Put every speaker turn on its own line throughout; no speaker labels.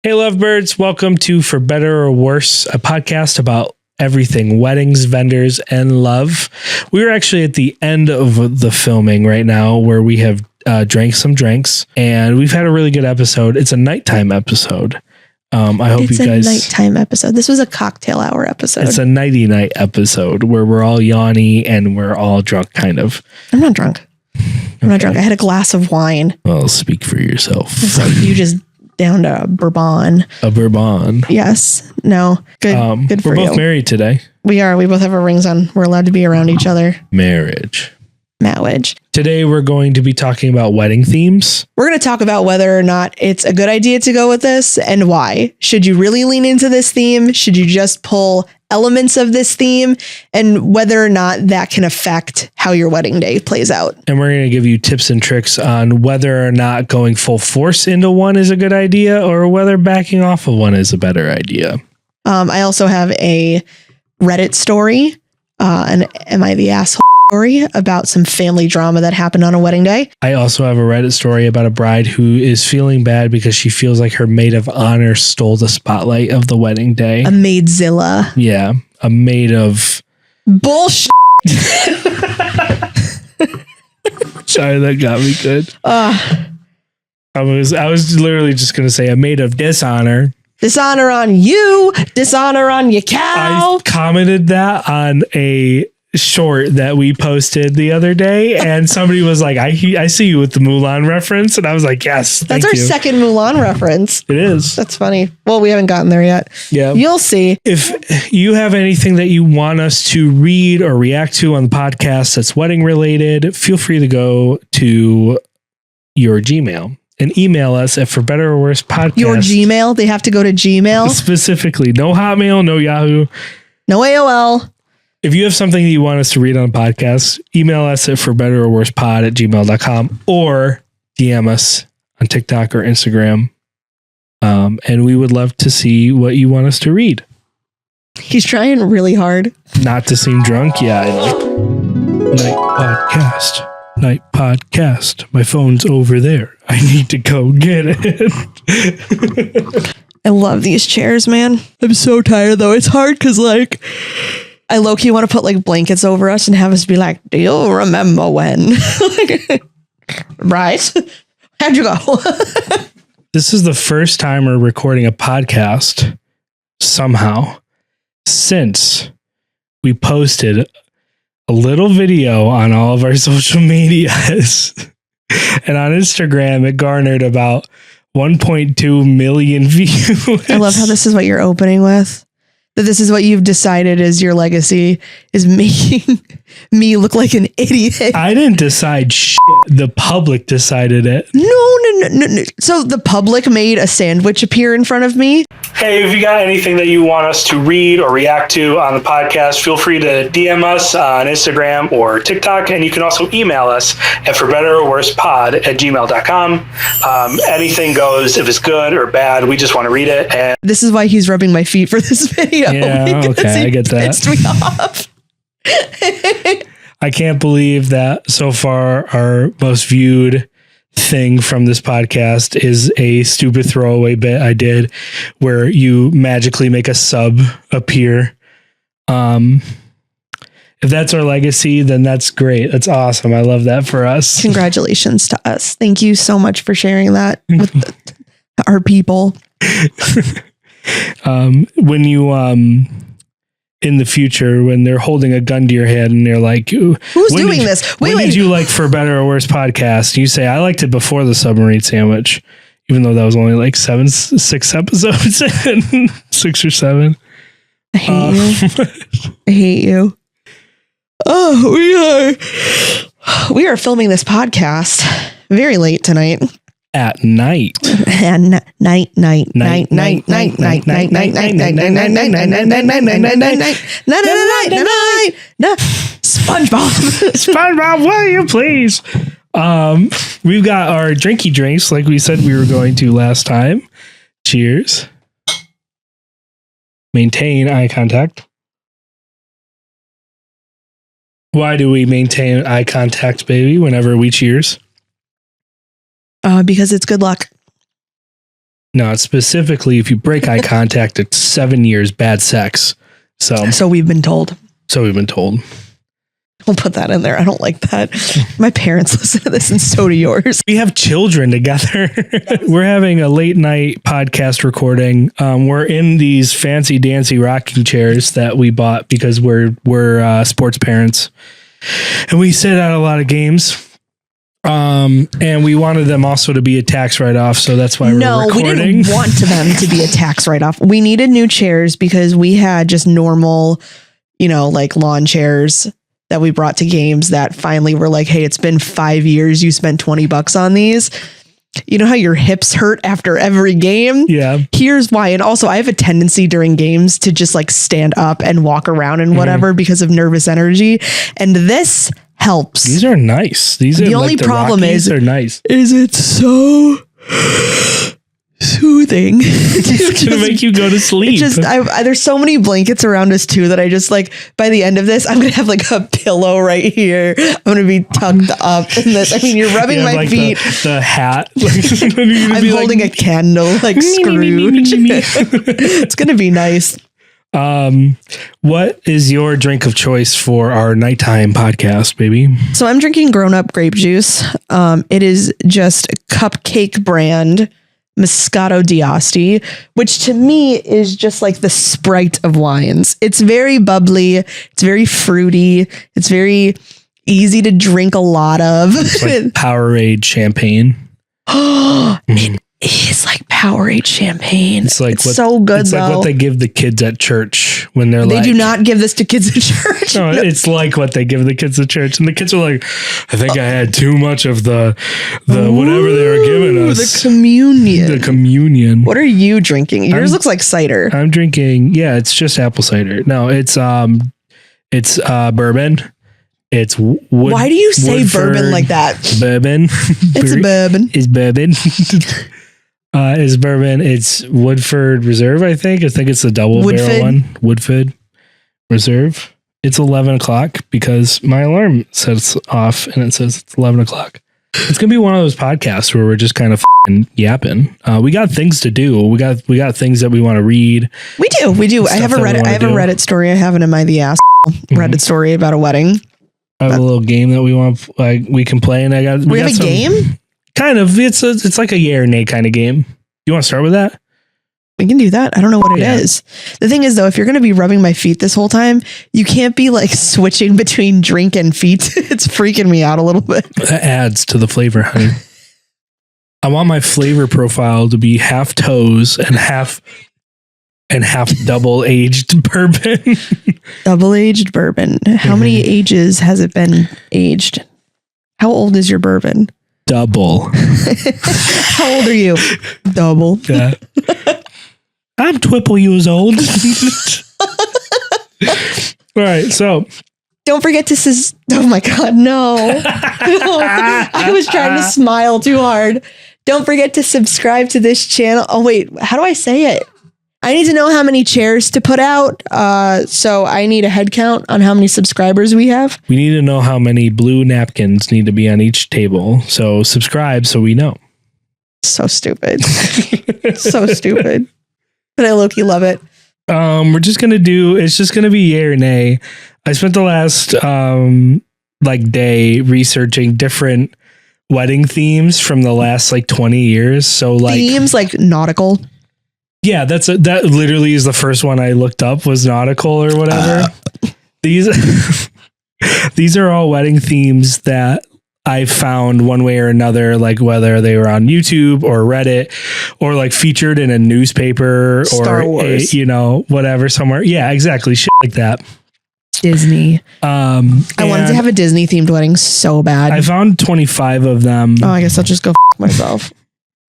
Hey, lovebirds. Welcome to For Better or Worse, a podcast about everything weddings, vendors, and love. We're actually at the end of the filming right now where we have drank some drinks and we've had a really good episode. It's a nighttime episode. I hope you guys...
It's a nighttime episode. This was a cocktail hour episode.
It's a nighty night episode where we're all yawny and we're all drunk, kind of.
I'm not drunk. I'm not drunk. I had a glass of wine.
Well, speak for yourself.
So you just downed a bourbon.
A bourbon.
Yes. No. Good. Good for you.
We're both married today.
We are. We both have our rings on. We're allowed to be around each other.
Marriage.
Today we're
going to be talking about wedding themes.
We're going to talk about whether or not it's a good idea to go with this and why. Should you really lean into this theme? Should you just pull elements of this theme? And whether or not that can affect how your wedding day plays out.
And we're going to give you tips and tricks on whether or not going full force into one is a good idea or whether backing off of one is a better idea.
I also have a Reddit story, an Am I the Asshole story about some family drama that happened on a wedding day.
I also have a Reddit story about a bride who is feeling bad because she feels like her maid of honor stole the spotlight of the wedding day.
A maidzilla.
Yeah, a maid of...
Bullshit.
Sorry, that got me good. I was literally just going to say a maid of dishonor.
Dishonor on you. Dishonor on your cow.
I commented that on a short that we posted the other day, and somebody was like, I see you with the Mulan reference, and I was like, yes,
that's our second Mulan reference.
It is.
That's funny. Well, we haven't gotten there yet.
Yeah,
you'll see.
If you have anything that you want us to read or react to on the podcast that's wedding related, feel free to go to your Gmail and email us at For Better or Worse Podcast.
Your Gmail? They have to go to Gmail?
Specifically. No Hotmail, no Yahoo.
No AOL.
If you have something that you want us to read on the podcast, email us at forbetterorworsepod@gmail.com or DM us on TikTok or Instagram. And we would love to see what you want us to read.
He's trying really hard.
Not to seem drunk. Yeah, I know. Night podcast. My phone's over there. I need to go get it.
I love these chairs, man. I'm so tired though. It's hard because I low-key want to put blankets over us and have us be like, do you remember when? Bryce, how'd you go?
This is the first time we're recording a podcast somehow since we posted a little video on all of our social medias. And on Instagram, it garnered about 1.2 million views.
I love how this is what you're opening with. That this is what you've decided is your legacy, is making me look like an idiot.
I didn't decide shit. The public decided it.
No. So the public made a sandwich appear in front of me?
Hey, if you got anything that you want us to read or react to on the podcast, feel free to DM us on Instagram or TikTok. And you can also email us at forbetterorworsepod@gmail.com. Anything goes. If it's good or bad, we just want to read it. And
this is why he's rubbing my feet for this video.
Yeah, okay, I get that.
Pissed me off.
I can't believe that so far our most viewed thing from this podcast is a stupid throwaway bit I did where you magically make a sub appear. If that's our legacy, then that's great. That's awesome. I love that for us.
Congratulations to us. Thank you so much for sharing that with our people.
When you in the future, when they're holding a gun to your head and they're like, who's
doing this?
When did you like For Better or Worse podcast? You say, I liked it before the submarine sandwich, even though that was only 6 episodes, 6 or 7.
I hate you. I hate you. Oh, we are filming this podcast very late tonight.
At night.
And night.
SpongeBob, will you please? We've got our drinky drinks like we said we were going to last time. Cheers. Maintain eye contact. Why do we maintain eye contact, baby, whenever we cheers?
Because it's good luck.
No, it's specifically if you break eye contact, it's 7 years bad sex.
So we've been told.
So we've been told.
Don't put that in there. I don't like that. My parents listen to this and so do yours.
We have children together. We're having a late night podcast recording. We're in these fancy dancy rocking chairs that we bought because we're sports parents. And we sit at a lot of games. And we wanted them also to be a tax write-off. So that's why we're recording.
No, we didn't want them to be a tax write-off. We needed new chairs because we had just normal, like lawn chairs that we brought to games that finally were like, hey, it's been 5 years. You spent $20 on these. You know how your hips hurt after every game?
Yeah.
Here's why. And also I have a tendency during games to just like stand up and walk around and whatever because of nervous energy. And this helps.
These are nice. These are
the only problem
Rockies are nice.
Is it so soothing?
It's gonna make you go to sleep.
There's so many blankets around us too that I just like by the end of this I'm gonna have like a pillow right here. I'm gonna be tucked up in this. I mean, you're rubbing my feet.
The hat.
I'm holding a candle like Scrooge. It's gonna be nice.
What is your drink of choice for our nighttime podcast, baby?
So I'm drinking grown up grape juice. It is just Cupcake brand Moscato d'Asti, which to me is just like the Sprite of wines. It's very bubbly. It's very fruity. It's very easy to drink a lot of.
It's like Powerade champagne.
It is like Powerade champagne.
It's like
so good.
It's like what they give the kids at church when they
do not give this to kids at church.
No, it's like what they give the kids at church, and the kids are like, I think I had too much of the whatever they were giving us.
The communion.
The communion.
What are you drinking? Yours looks like cider.
I'm drinking. Yeah, it's just apple cider. No, it's bourbon. It's
Why do you say
Woodford
bourbon like that?
Bourbon.
It's a bourbon.
It's bourbon. Is bourbon. It's Woodford Reserve, I think. I think it's the double barrel one. Woodford Reserve. It's 11 o'clock because my alarm sets off and it says it's 11 o'clock. It's going to be one of those podcasts where we're just kind of yapping. We got things to do. We got things that we want to read.
We do. I have a Reddit story. I have it in my Reddit story about a wedding.
I have a little game that we can play, and we
have a game.
Kind of. It's like a yay or nay kind of game. You want to start with that?
We can do that. I don't know what it is. The thing is, though, if you're going to be rubbing my feet this whole time, you can't be like switching between drink and feet. It's freaking me out a little bit.
That adds to the flavor, honey. I want my flavor profile to be half toes and half double aged bourbon.
Double aged bourbon. How many ages has it been aged? How old is your bourbon?
Double.
How old are you? Double.
Yeah. I'm 12 years old. All right, so
don't forget to oh my God, no. I was trying to smile too hard. Don't forget to subscribe to this channel. Oh wait, how do I say it? I need to know how many chairs to put out. So I need a head count on how many subscribers we have.
We need to know how many blue napkins need to be on each table. So subscribe so we know.
So stupid. So stupid. But I low-key love it.
It's just going to be yay or nay. I spent the last day researching different wedding themes from the last 20 years. So
themes like nautical.
Yeah, that literally is the first one I looked up was nautical or whatever. These are all wedding themes that I found one way or another, like whether they were on YouTube or Reddit or featured in a newspaper
Star Wars.
Whatever somewhere. Yeah, exactly. Shit like that.
Disney. I wanted to have a Disney themed wedding so bad.
I found 25 of them.
Oh, I guess I'll just go myself.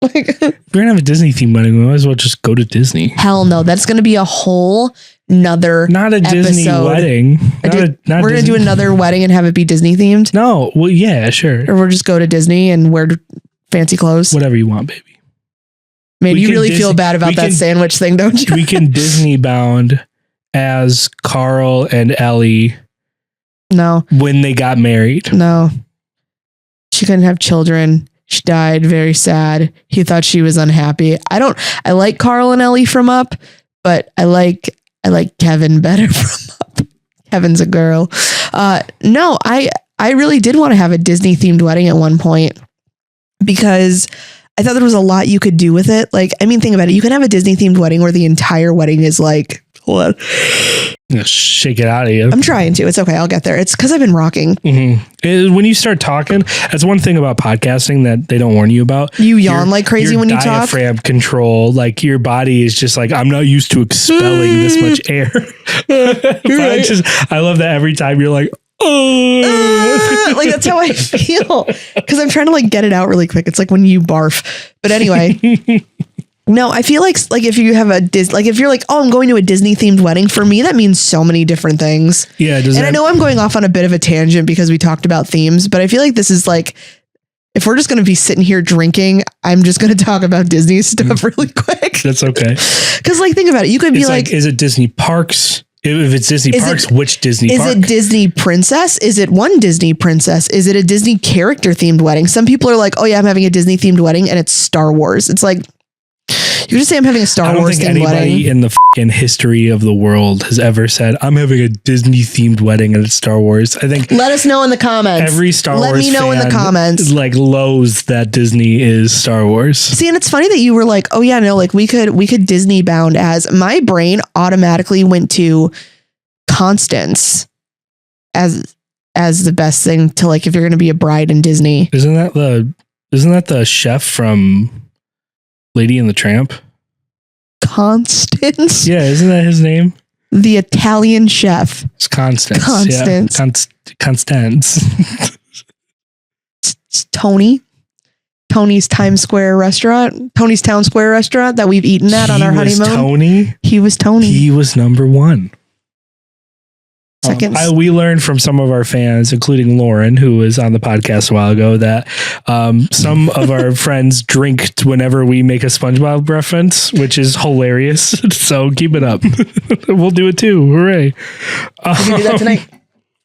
If we're gonna have a Disney themed wedding, we might as well just go to Disney.
Hell no, that's gonna be a whole nother
not a
episode.
Disney wedding. We're
gonna do another wedding and have it be Disney themed.
No, well, yeah, sure.
Or we'll just go to Disney and wear fancy clothes.
Whatever you want, baby.
Man, you really feel bad about that sandwich thing, don't you?
We can Disney bound as Carl and Ellie.
No.
When they got married.
No. She couldn't have children. She died. Very sad. He thought she was unhappy. I like Carl and Ellie from Up, but I like Kevin better from Up. Kevin's a girl. No, I really did want to have a Disney themed wedding at one point because I thought there was a lot you could do with it. Like, I mean, think about it. You can have a Disney themed wedding where the entire wedding is like, hold on.
Shake it out of you.
I'm trying to. It's okay. I'll get there. It's because I've been rocking.
When you start talking, that's one thing about podcasting that they don't warn you about.
You yawn like crazy when you talk.
Diaphragm control, like your body is just like, I'm not used to expelling this much air. Right. I love that every time you're like,
like that's how I feel because I'm trying to like get it out really quick. It's like when you barf. But anyway. No, I feel like if you have if you're like, oh, I'm going to a Disney themed wedding, for me, that means so many different things.
Yeah.
I know I'm going off on a bit of a tangent because we talked about themes, but I feel like this is like, if we're just going to be sitting here drinking, I'm just going to talk about Disney stuff really quick.
That's okay.
Cause like, think about it. You could be like,
is it Disney parks? If it's Disney parks, which Disney park?
Is it Disney princess? Is it one Disney princess? Is it a Disney character themed wedding? Some people are like, oh yeah, I'm having a Disney themed wedding and it's Star Wars. It's like, you just say I'm having a Star Wars themed wedding.
Anybody in the fucking history of the world has ever said, I'm having a Disney themed wedding and it's Star Wars. I think.
Let us know in the comments.
Every Star Wars
Let me know in the comments.
Like loathes that Disney is Star Wars.
See, and it's funny that you were like, oh yeah, no, like we could Disney bound as. My brain automatically went to Constance as the best thing to like if you're going to be a bride in Disney.
Isn't that the chef from Lady and the Tramp?
Constance?
Yeah, isn't that his name?
The Italian chef.
It's Constance.
Constance.
Yeah. Constance.
It's Tony's Times Square restaurant. Tony's Town Square restaurant that we've eaten at on our honeymoon. He was Tony.
He was number one.
Seconds.
We learned from some of our fans, including Lauren, who was on the podcast a while ago, that some of our friends drink whenever we make a SpongeBob reference, which is hilarious. So keep it up. We'll do it too. Hooray.
We can do that tonight.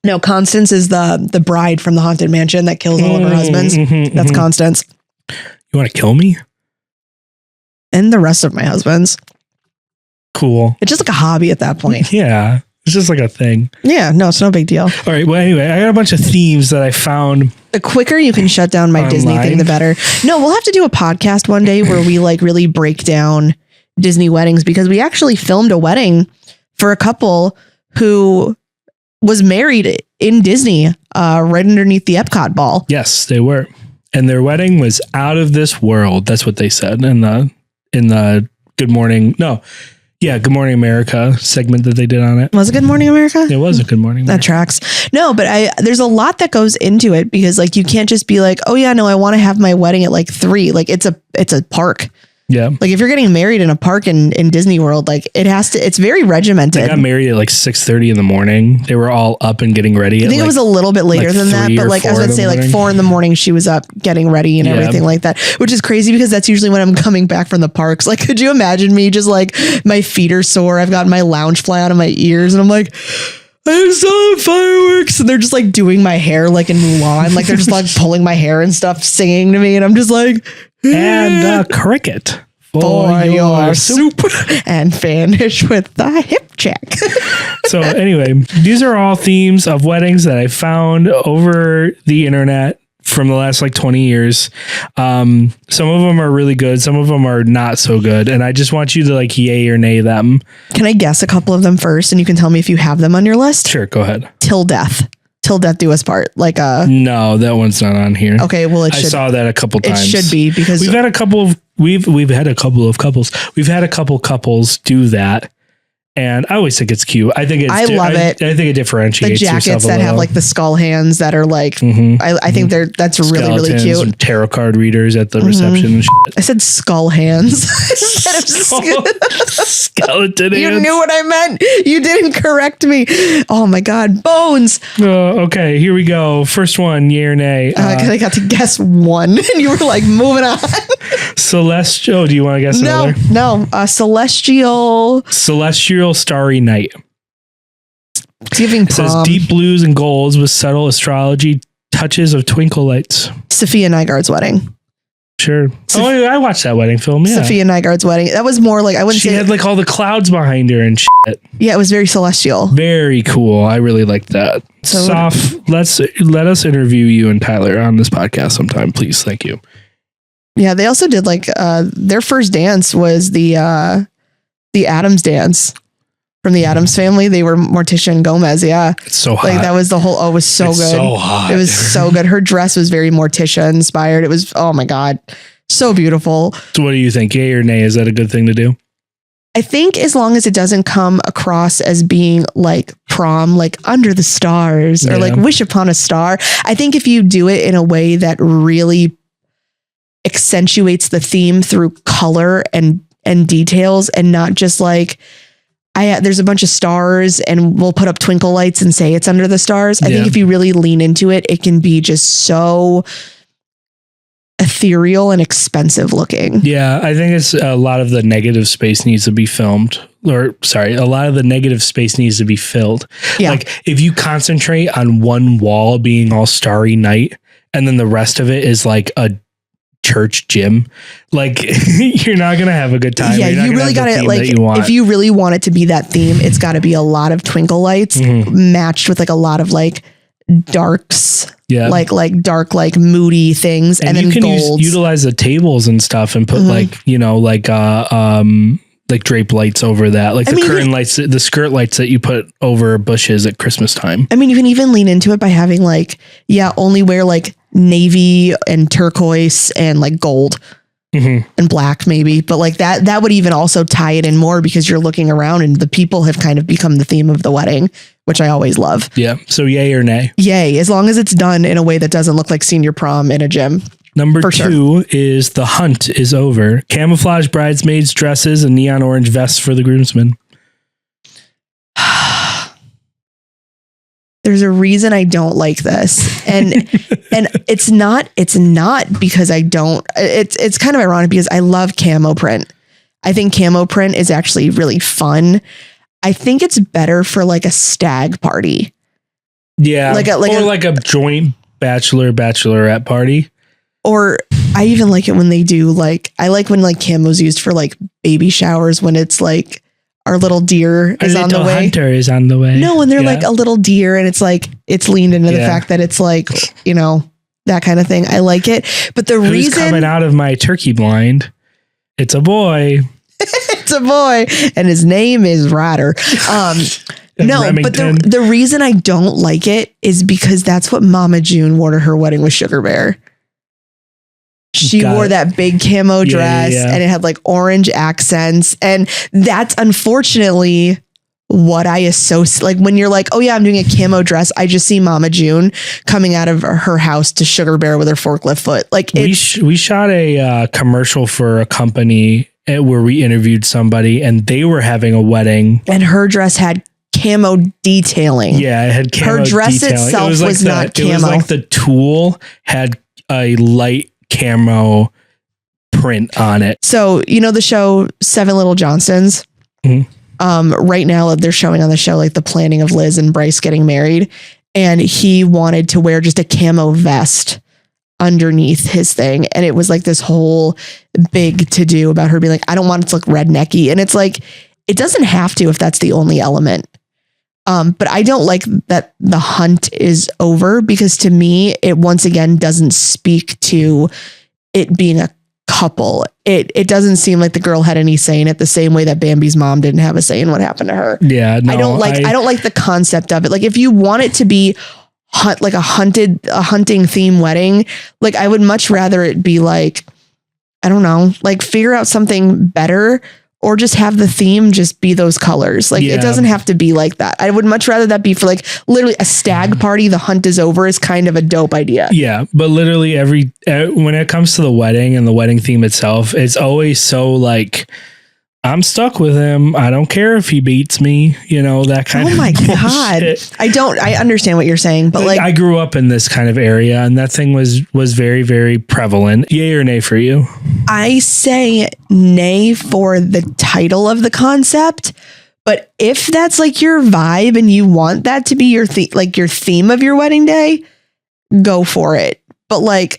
No, Constance is the bride from the Haunted Mansion that kills all of her husbands. That's Constance.
You want to kill me?
And the rest of my husbands.
Cool.
It's just like a hobby at that point.
Yeah. It's just like a thing.
Yeah, no, it's no big deal.
All right. Well, anyway, I got a bunch of themes that I found.
The quicker you can shut down my online. Disney thing, the better. No, we'll have to do a podcast one day where we like really break down Disney weddings because we actually filmed a wedding for a couple who was married in Disney, right underneath the Epcot ball.
Yes, they were. And their wedding was out of this world. That's what they said in the Good Morning. No. Yeah, Good Morning America segment that they did on it.
Was it Good Morning America?
It was a Good Morning America.
That tracks. No, but there's a lot that goes into it because like you can't just be like, oh yeah, no, I want to have my wedding at like 3. Like it's a park.
Yeah.
Like if you're getting married in a park in Disney World, like it's very regimented.
They got married at like 6:30 in the morning. They were all up and getting ready.
I think it was a little bit later than that, but like I was going to say like 4 a.m. she was up getting ready and everything like that, which is crazy because that's usually when I'm coming back from the parks. Like, could you imagine me just like my feet are sore. I've got my lounge fly out of my ears and I'm like, I saw fireworks. And they're just like doing my hair like in Mulan. Like they're just like pulling my hair and stuff, singing to me. And I'm just like,
and cricket for your soup
and finish with the hip check.
So anyway, these are all themes of weddings that I found over the internet from the last like 20 years. Some of them are really good. Some of them are not so good. And I just want you to like yay or nay them.
Can I guess a couple of them first? And you can tell me if you have them on your list.
Sure. Go ahead.
Till death do us part. Like
no, that one's not on here.
Okay. Well, I
saw that a couple times.
It should be because
we've had a couple of couples. We've had a couple couples do that. And I always think it's cute. I think I love it. I think it differentiates
the jackets that have like the skull hands that are like, I think that's really, really cute.
And tarot card readers at the reception and shit.
I said skull hands.
Skeleton hands.
You knew what I meant. You didn't correct me. Oh my God. Bones.
Okay, here we go. First one, yay or nay.
I got to guess one and you were like moving on.
Celestial. Do you want to guess another?
No. Celestial
Starry Night.
Giving prom.
It says deep blues and golds with subtle astrology touches of twinkle lights.
Sophia Nygaard's wedding.
Sure. I watched that wedding film. Yeah.
Sophia Nygaard's wedding. That was more like, I wouldn't
She
say
had like all the clouds behind her and shit.
Yeah, it was very celestial.
Very cool. I really liked that.
So
let us interview you and Tyler on this podcast sometime, please. Thank you.
Yeah, they also did like their first dance was the Addams dance from the Addams Family. They were Morticia and Gomez. Yeah,
it's so hot.
Like that was the whole. Oh, it was so good.
So hot.
It was so good. Her dress was very Morticia inspired. It was, oh my god, so beautiful.
So what do you think? Yay or nay? Is that a good thing to do?
I think as long as it doesn't come across as being like prom, like under the stars or like wish upon a star. I think if you do it in a way that really accentuates the theme through color and details and not just like, there's a bunch of stars and we'll put up twinkle lights and say it's under the stars. I think if you really lean into it, it can be just so ethereal and expensive looking.
Yeah, I think it's a lot of the negative space needs to be filmed. A lot of the negative space needs to be filled. Yeah. Like if you concentrate on one wall being all starry night and then the rest of it is like a church gym, like you're not going to have a good time.
Yeah, you really got to like, if you really want it to be that theme, it's got to be a lot of twinkle lights matched with like a lot of like darks. Yeah, like dark, like moody things, and then you can
utilize the tables and stuff and put like drape lights over that, like curtain lights, the skirt lights that you put over bushes at Christmas time.
I mean, you can even lean into it by having like only wear like navy and turquoise and like gold and black maybe, but like that would even also tie it in more because you're looking around and the people have kind of become the theme of the wedding, which I always love.
Yeah. So yay or nay?
Yay, as long as it's done in a way that doesn't look like senior prom in a gym.
Number two is the hunt is over. Camouflage bridesmaids dresses and neon orange vests for the groomsmen.
There's a reason I don't like this. And it's not because I don't, it's kind of ironic because I love camo print. I think camo print is actually really fun. I think it's better for like a stag party.
Yeah. Like a joint bachelorette party.
Or I even like it when they do like, I like when like camo's used for like baby showers when it's like our little deer is on the way.
Hunter is on the way.
No, when they're like a little deer and it's like, it's leaned into the fact that it's like, that kind of thing. I like it. But the reason
coming out of my turkey blind, it's a boy.
It's a boy. And his name is Ryder. No, Remington. But the reason I don't like it is because that's what Mama June wore to her wedding with Sugar Bear. She wore that big camo dress and it had like orange accents. And that's unfortunately what I associate. Like when you're like, oh yeah, I'm doing a camo dress. I just see Mama June coming out of her house to Sugar Bear with her forklift foot. Like
we shot a commercial for a company where we interviewed somebody and they were having a wedding.
And her dress had camo detailing.
Yeah, it had camo
Her dress
detailing.
itself was not camo.
It was like the tulle had a light camo print on it.
So, the show Seven Little Johnsons? Right now they're showing on the show like the planning of Liz and Bryce getting married. And he wanted to wear just a camo vest underneath his thing. And it was like this whole big to do about her being like, I don't want it to look rednecky. And it's like, it doesn't have to if that's the only element. But I don't like that the hunt is over because to me, it once again doesn't speak to it being a couple. It doesn't seem like the girl had any say in it the same way that Bambi's mom didn't have a say in what happened to her.
Yeah, no,
I don't like the concept of it. Like if you want it to be a hunting theme wedding, like I would much rather it be like, I don't know, like figure out something better. Or just have the theme just be those colors. Like it doesn't have to be like that. I would much rather that be for like literally a stag party. The hunt is over is kind of a dope idea. Yeah.
But literally when it comes to the wedding and the wedding theme itself, it's always so like, I'm stuck with him. I don't care if he beats me, that kind of
Oh my God. I understand what you're saying, but like
I grew up in this kind of area and that thing was very, very prevalent. Yay or nay for you?
I say nay for the title of the concept, but if that's like your vibe and you want that to be your theme of your wedding day, go for it. But like,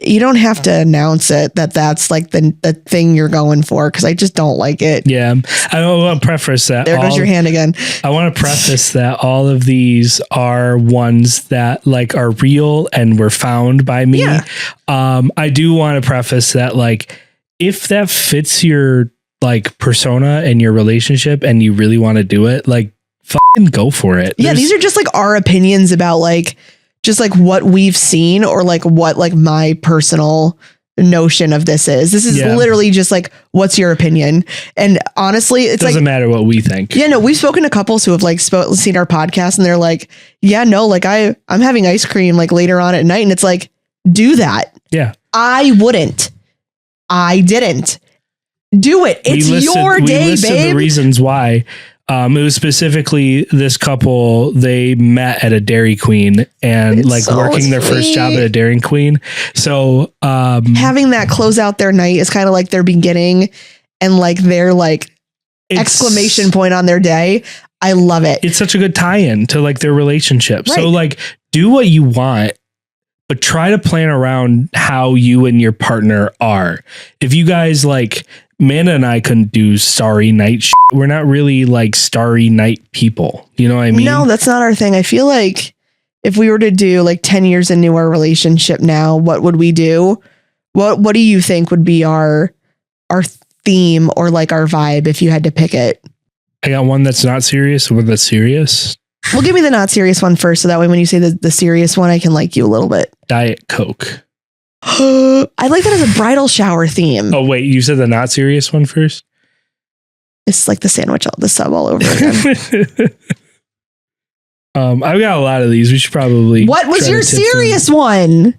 you don't have to announce it that's like the thing you're going for, because I just don't like it.
Yeah. I want to preface that.
There goes your hand again.
I want to preface that all of these are ones that like are real and were found by me.
Yeah.
I do want to preface that, like, if that fits your like persona and your relationship and you really want to do it, like, fucking go for it.
Yeah. These are just like our opinions about like, just like what we've seen, or like what like my personal notion of this is. This is literally just like, what's your opinion? And honestly, it's
doesn't matter what we think.
Yeah, no, we've spoken to couples who have like seen our podcast and they're like, yeah, no, like I'm having ice cream like later on at night. And it's like, do that.
Yeah.
I wouldn't. I didn't do it. It's your day,
we listed
babe.
The reasons why. It was specifically this couple. They met at a Dairy Queen and
It's
like
so
working their first job at a Dairy Queen. So
having that close out their night is kind of like their beginning and like their like exclamation point on their day. I love it.
It's such a good tie-in to like their relationship.
Right.
So like, do what you want, but try to plan around how you and your partner are. If you guys like, Manda and I couldn't do starry night shit. We're not really like starry night people. You know what I mean?
No, that's not our thing. I feel like if we were to do like 10 years into our relationship now, what would we do? What do you think would be our theme or like our vibe if you had to pick it?
I got one that's not serious and one that's serious.
Well, give me the not serious one first. So that way when you say the serious one, I can like you a little bit.
Diet Coke.
I like that as a bridal shower theme.
Oh, wait, you said the not serious one first?
It's like the sandwich, the sub all over again.
I've got a lot of these. We should probably.
What was your serious one?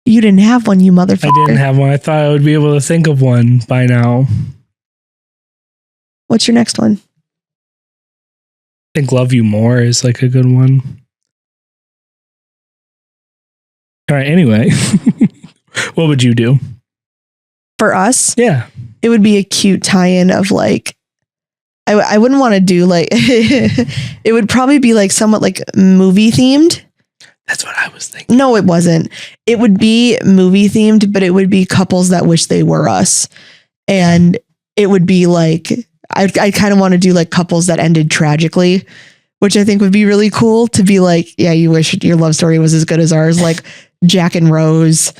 You didn't have one, you motherfucker.
I didn't have one. I thought I would be able to think of one by now.
What's your next one?
I think Love You More is like a good one. All right. Anyway, what would you do?
For us?
Yeah.
It would be a cute tie-in of like, I wouldn't want to do like, it would probably be like somewhat like movie themed.
That's what I was thinking.
No, it wasn't. It would be movie themed, but it would be couples that wish they were us. And it would be like, I kind of want to do like couples that ended tragically, which I think would be really cool to be like, yeah, you wish your love story was as good as ours. Like Jack and Rose,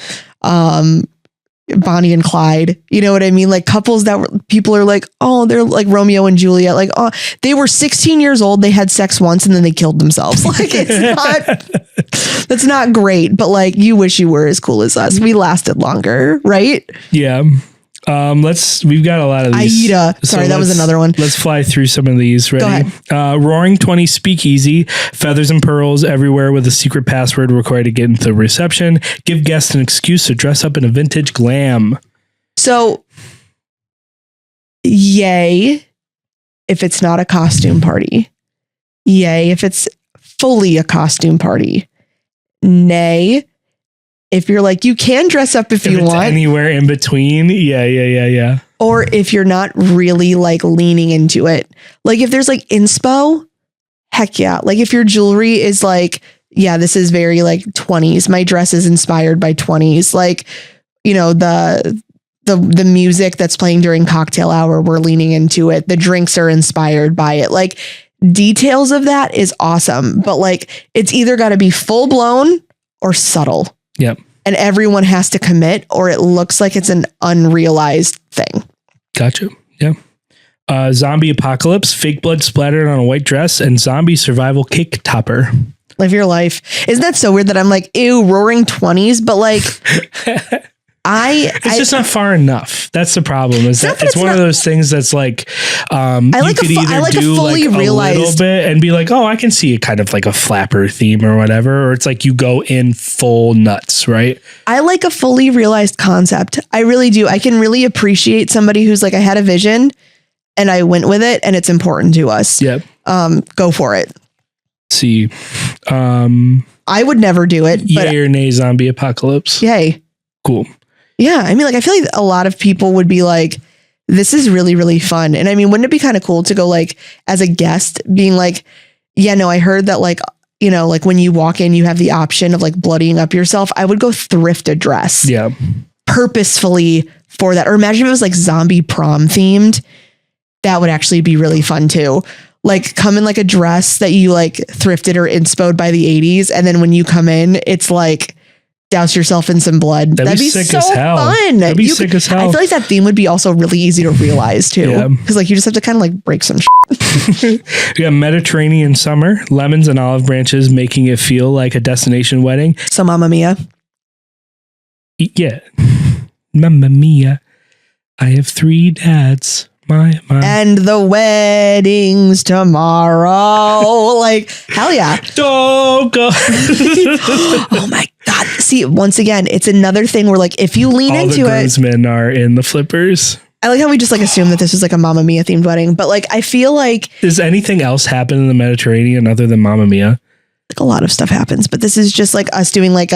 Bonnie and Clyde, you know what I mean? Like couples that people are like, oh, they're like Romeo and Juliet. Like, oh, they were 16 years old. They had sex once and then they killed themselves. Like that's not great, but like you wish you were as cool as us. We lasted longer, right?
Yeah. We've got a lot of these.
AITAH. Sorry, that was another one.
Let's fly through some of these. Ready?
Go ahead.
Roaring 20 Speakeasy, feathers and pearls everywhere with a secret password required to get into the reception. Give guests an excuse to dress up in a vintage glam.
So, yay, if it's not a costume party. Yay, if it's fully a costume party. Nay, if you're like, you can dress up if you want.
Anywhere in between. Yeah.
Or if you're not really like leaning into it. Like if there's like inspo, heck yeah. Like if your jewelry is like, yeah, this is very like 20s. My dress is inspired by 20s. Like, you know, the music that's playing during cocktail hour, we're leaning into it. The drinks are inspired by it. Like details of that is awesome. But like, it's either got to be full blown or subtle.
Yep.
And everyone has to commit or it looks like it's an unrealized thing.
Gotcha. Yeah. Zombie apocalypse, fake blood splattered on a white dress, and zombie survival cake topper.
Live your life. Isn't that so weird that I'm like, ew, roaring 20s, but like
it's just not far enough. That's the problem. Is that it's one of those things that's like,
I like
you could either do like a little bit and be like, oh, I can see it kind of like a flapper theme or whatever. Or it's like you go in full nuts, right?
I like a fully realized concept. I really do. I can really appreciate somebody who's like, I had a vision and I went with it and it's important to us.
Yep.
Go for it.
See,
I would never do it.
Yay or nay zombie apocalypse.
Yay.
Cool.
Yeah. I mean, like, I feel like a lot of people would be like, this is really, really fun. And I mean, wouldn't it be kind of cool to go like as a guest being like, yeah, no, I heard that like you know, like when you walk in, you have the option of like bloodying up yourself. I would go thrift a dress.
Yeah.
Purposefully for that. Or imagine if it was like zombie prom themed. That would actually be really fun too. Like come in like a dress that you like thrifted or inspoed by the 80s. And then when you come in, it's like douse yourself in some blood. That'd be sick so as hell. Fun.
That'd be sick as hell.
I feel like that theme would be also really easy to realize too.
Yeah.
Cause like you just have to kind of like break some shit.
We got Mediterranean summer, lemons and olive branches, making it feel like a destination wedding.
So Mamma Mia.
Yeah. Mamma Mia. I have 3 dads. My.
And the wedding's tomorrow. Like, hell yeah.
Don't go.
Oh my God. See, once again, it's another thing where like, if you lean into it. All the
groomsmen are in the flippers.
I like how we just like assume that this is like a Mamma Mia themed wedding, but like, I feel like.
Does anything else happen in the Mediterranean other than Mamma Mia?
Like a lot of stuff happens, but this is just like us doing like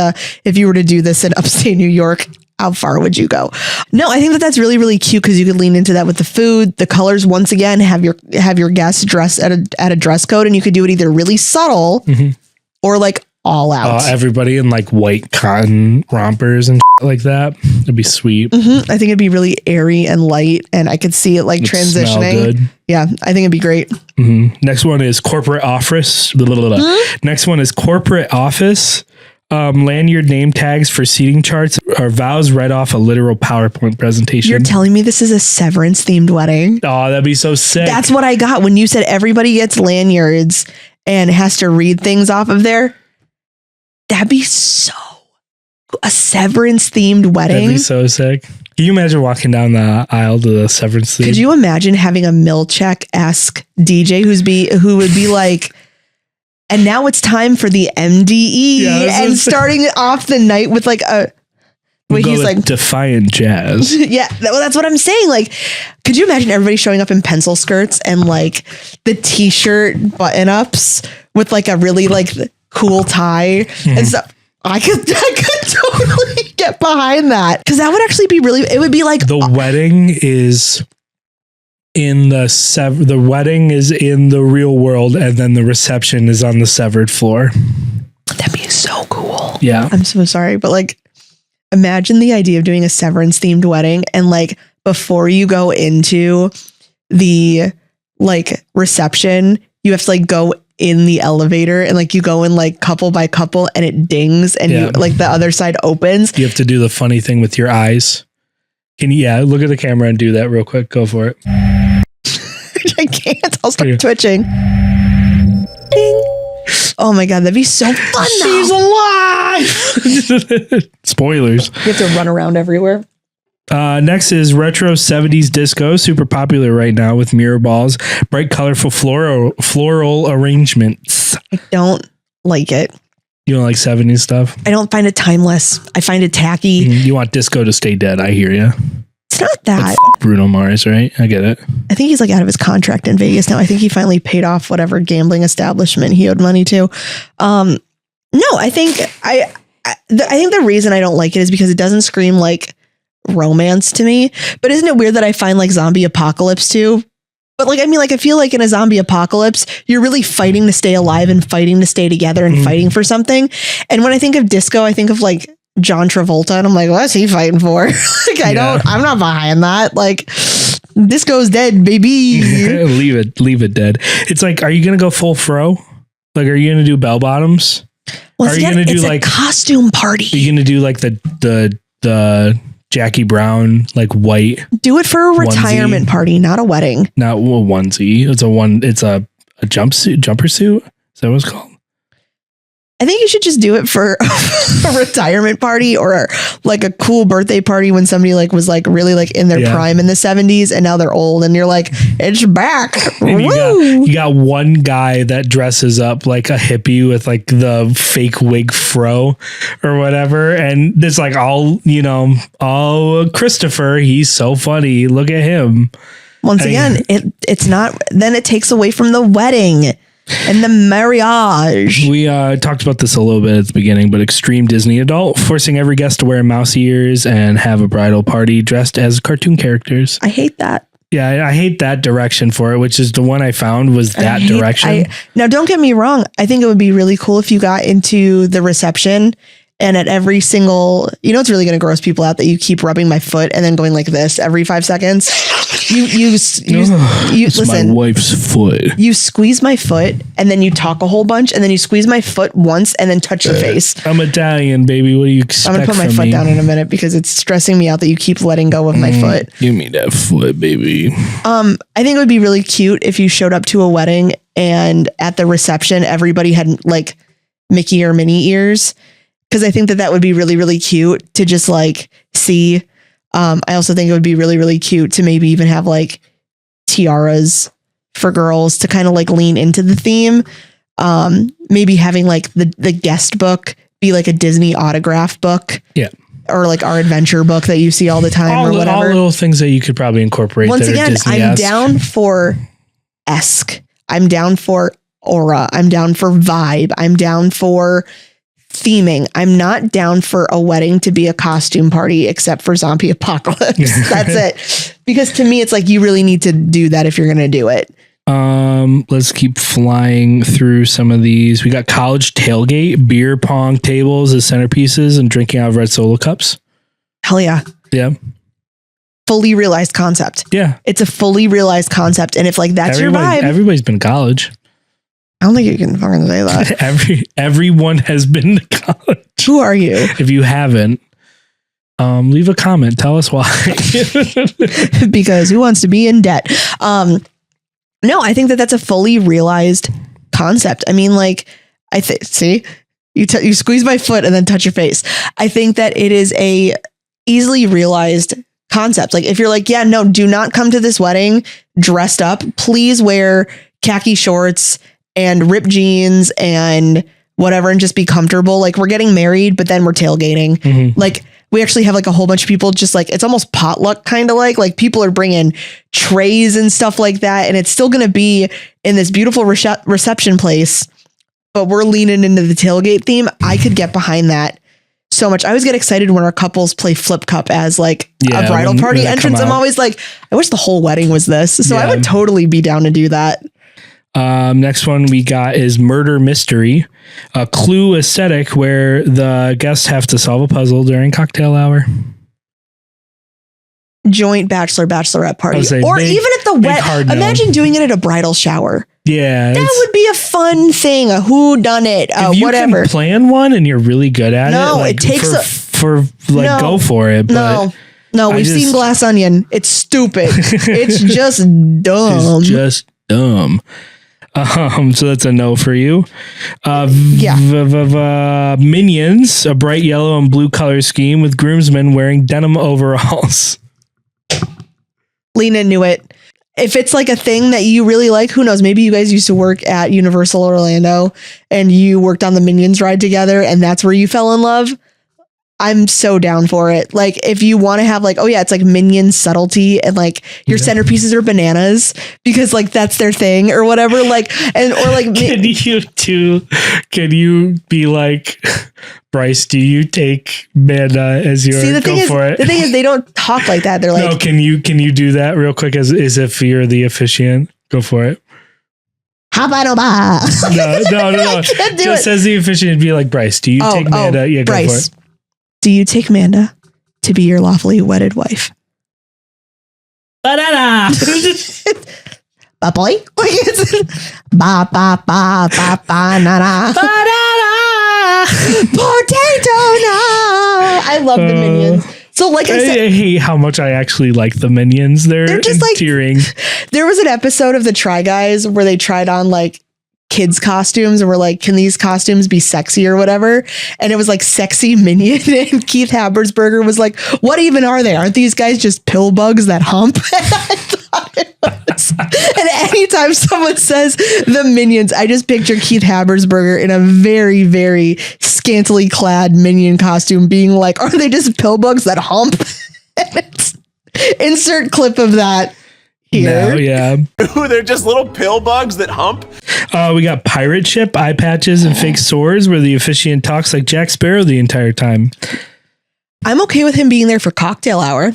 if you were to do this in upstate New York, how far would you go? No, I think that that's really, really cute because you could lean into that with the food, the colors. Once again, have your guests dress at a dress code, and you could do it either really subtle or like all out.
Everybody in like white cotton rompers and like that. It'd be sweet.
I think it'd be really airy and light, and I could see it like transitioning. Smell good. Yeah, I think it'd be great.
Next one is corporate office. Next one is corporate office. Lanyard name tags for seating charts or vows read off a literal PowerPoint presentation.
You're telling me this is a Severance themed wedding?
Oh, that'd be so sick.
That's what I got when you said everybody gets lanyards and has to read things off of there. That'd be so a Severance themed wedding.
That'd be so sick. Can you imagine walking down the aisle to the Severance theme?
Could you imagine having a Milchek-esque DJ who would be like, and now it's time for the MDE, and starting off the night with like he's like
defiant jazz.
Yeah, well, that's what I'm saying. Like, could you imagine everybody showing up in pencil skirts and like the t-shirt button ups with like a really like cool tie and stuff? I could totally get behind that because that would actually be really. It would be like
the wedding is. The wedding is in the real world, and then the reception is on the severed floor.
That'd be so cool.
Yeah.
I'm so sorry, but like, imagine the idea of doing a Severance themed wedding, and like before you go into the like reception, you have to like go in the elevator, and like you go in like couple by couple, and it dings, and you like the other side opens.
You have to do the funny thing with your eyes. Can you look at the camera and do that real quick? Go for it.
I can't. I'll start twitching. Ding. Oh my God, that'd be so fun.
She's alive. Spoilers.
You have to run around everywhere.
Next is retro 70s disco, super popular right now with mirror balls, bright, colorful floral arrangements.
I don't like it.
You don't like 70s stuff?
I don't find it timeless. I find it tacky.
You want disco to stay dead. I hear you.
It's not that.
Like Bruno Mars, right? I get it.
I think he's like out of his contract in Vegas now. I think he finally paid off whatever gambling establishment he owed money to. No, I think I think the reason I don't like it is because it doesn't scream like romance to me. But isn't it weird that I find like zombie apocalypse too? But like, I mean, like, I feel like in a zombie apocalypse, you're really fighting to stay alive and fighting to stay together and fighting for something. And when I think of disco, I think of like John Travolta, and I'm like, what's he fighting for? Like, I'm not behind that. Like, disco's dead, baby.
leave it dead. It's like, are you going to go full fro? Like, are you going to do bell bottoms?
Well, are you going to do like costume party?
Are you going to do like the Jackie Brown, like white?
Do it for a retirement party, not a wedding.
Not a onesie. It's a jumpsuit, jumper suit. Is that what it's called?
I think you should just do it for a retirement party or like a cool birthday party when somebody like was like really like in their prime in the 70s and now they're old and you're like, it's back.
You got one guy that dresses up like a hippie with like the fake wig fro or whatever. And it's like all Christopher, he's so funny. Look at him.
Once again, it's not, then it takes away from the wedding. And the marriage.
We talked about this a little bit at the beginning, but extreme Disney adult, forcing every guest to wear mouse ears and have a bridal party dressed as cartoon characters.
I hate that.
Yeah, I hate that direction for it, which is the one I found was that direction.
Now, don't get me wrong. I think it would be really cool if you got into the reception and at every single, it's really going to gross people out that you keep rubbing my foot and then going like this every 5 seconds. You listen,
my wife's foot.
You squeeze my foot and then you talk a whole bunch and then you squeeze my foot once and then touch your face.
I'm Italian, baby. What do you expect?
I'm going to put my foot down in a minute because it's stressing me out that you keep letting go of my foot.
Give me that foot, baby.
I think it would be really cute if you showed up to a wedding and at the reception, everybody had like Mickey or Minnie ears. Because I think that would be really, really cute to just like see. I also think it would be really, really cute to maybe even have like tiaras for girls to kind of like lean into the theme. Maybe having like the guest book be like a Disney autograph book.
Yeah.
Or like our adventure book that you see all the time or whatever.
All little things that you could probably incorporate.
Once again, I'm down for esque. I'm down for aura. I'm down for vibe. I'm down for theming. I'm not down for a wedding to be a costume party except for zombie apocalypse. That's it. Because to me, it's like you really need to do that if you're going to do it.
Let's keep flying through some of these. We got college tailgate, beer pong tables as centerpieces, and drinking out of red solo cups.
Hell yeah.
Yeah.
Fully realized concept.
Yeah.
It's a fully realized concept. And if like that's your vibe.
Everybody's been to college.
I don't think you can fucking say that.
Everyone has been to college.
Who are you?
If you haven't, leave a comment. Tell us why.
Because who wants to be in debt? No, I think that's a fully realized concept. I mean, like, see, you squeeze my foot and then touch your face. I think that it is a easily realized concept. Like, if you're like, yeah, no, do not come to this wedding dressed up. Please wear khaki shorts and ripped jeans and whatever, and just be comfortable. Like, we're getting married, but then we're tailgating. Mm-hmm. Like, we actually have like a whole bunch of people, just like, it's almost potluck kind of like people are bringing trays and stuff like that. And it's still going to be in this beautiful reception place, but we're leaning into the tailgate theme. I could get behind that so much. I always get excited when our couples play flip cup as like a bridal party entrance. I'm always like, I wish the whole wedding was this. So I would totally be down to do that.
Next one we got is murder mystery, a Clue aesthetic where the guests have to solve a puzzle during cocktail hour.
Joint bachelorette party, or even at the wedding. Imagine doing it at a bridal shower.
Yeah,
that would be a fun thing. A who done it?
If you
whatever.
Can plan one and you're really good at it.
No, it takes
go for it. But
no, we've seen Glass Onion. It's stupid. It's just dumb.
It's just dumb. So that's a no for you. Minions, a bright yellow and blue color scheme with groomsmen wearing denim overalls.
Lean into it. If it's like a thing that you really like, who knows? Maybe you guys used to work at Universal Orlando and you worked on the Minions ride together and that's where you fell in love. I'm so down for it. Like, if you want to have like, oh yeah, it's like Minion subtlety and like your centerpieces are bananas because like that's their thing or whatever. Like, and or like,
can you be like, Bryce, do you take Manda as your
The thing is they don't talk like that. They're like,
no, can you do that real quick as if you're the officiant? Go for it.
No.
I can't do just it. As the officiant, be like, Bryce, do you take Manda? Yeah,
Bryce.
Go for it.
Do you take Manda to be your lawfully wedded wife?
Ba-da-da!
Ba-boy? Ba-ba-ba-ba-ba-na-na.
Ba-da-da!
Potato no! I love the Minions. So like I said,
I hate how much I actually like the Minions. They're just endearing.
There was an episode of the Try Guys where they tried on like kids costumes and we're like, can these costumes be sexy or whatever? And it was like sexy Minion and Keith Habersberger was like, what even are they? Aren't these guys just pill bugs that hump? And I thought it was. And anytime someone says the Minions, I just picture Keith Habersberger in a very, very scantily clad Minion costume being like, are they just pill bugs that hump? Insert clip of that.
No, yeah.
Ooh, they're just little pill bugs that hump.
We got pirate ship, eye patches, and fake swords where the officiant talks like Jack Sparrow the entire time.
I'm okay with him being there for cocktail hour.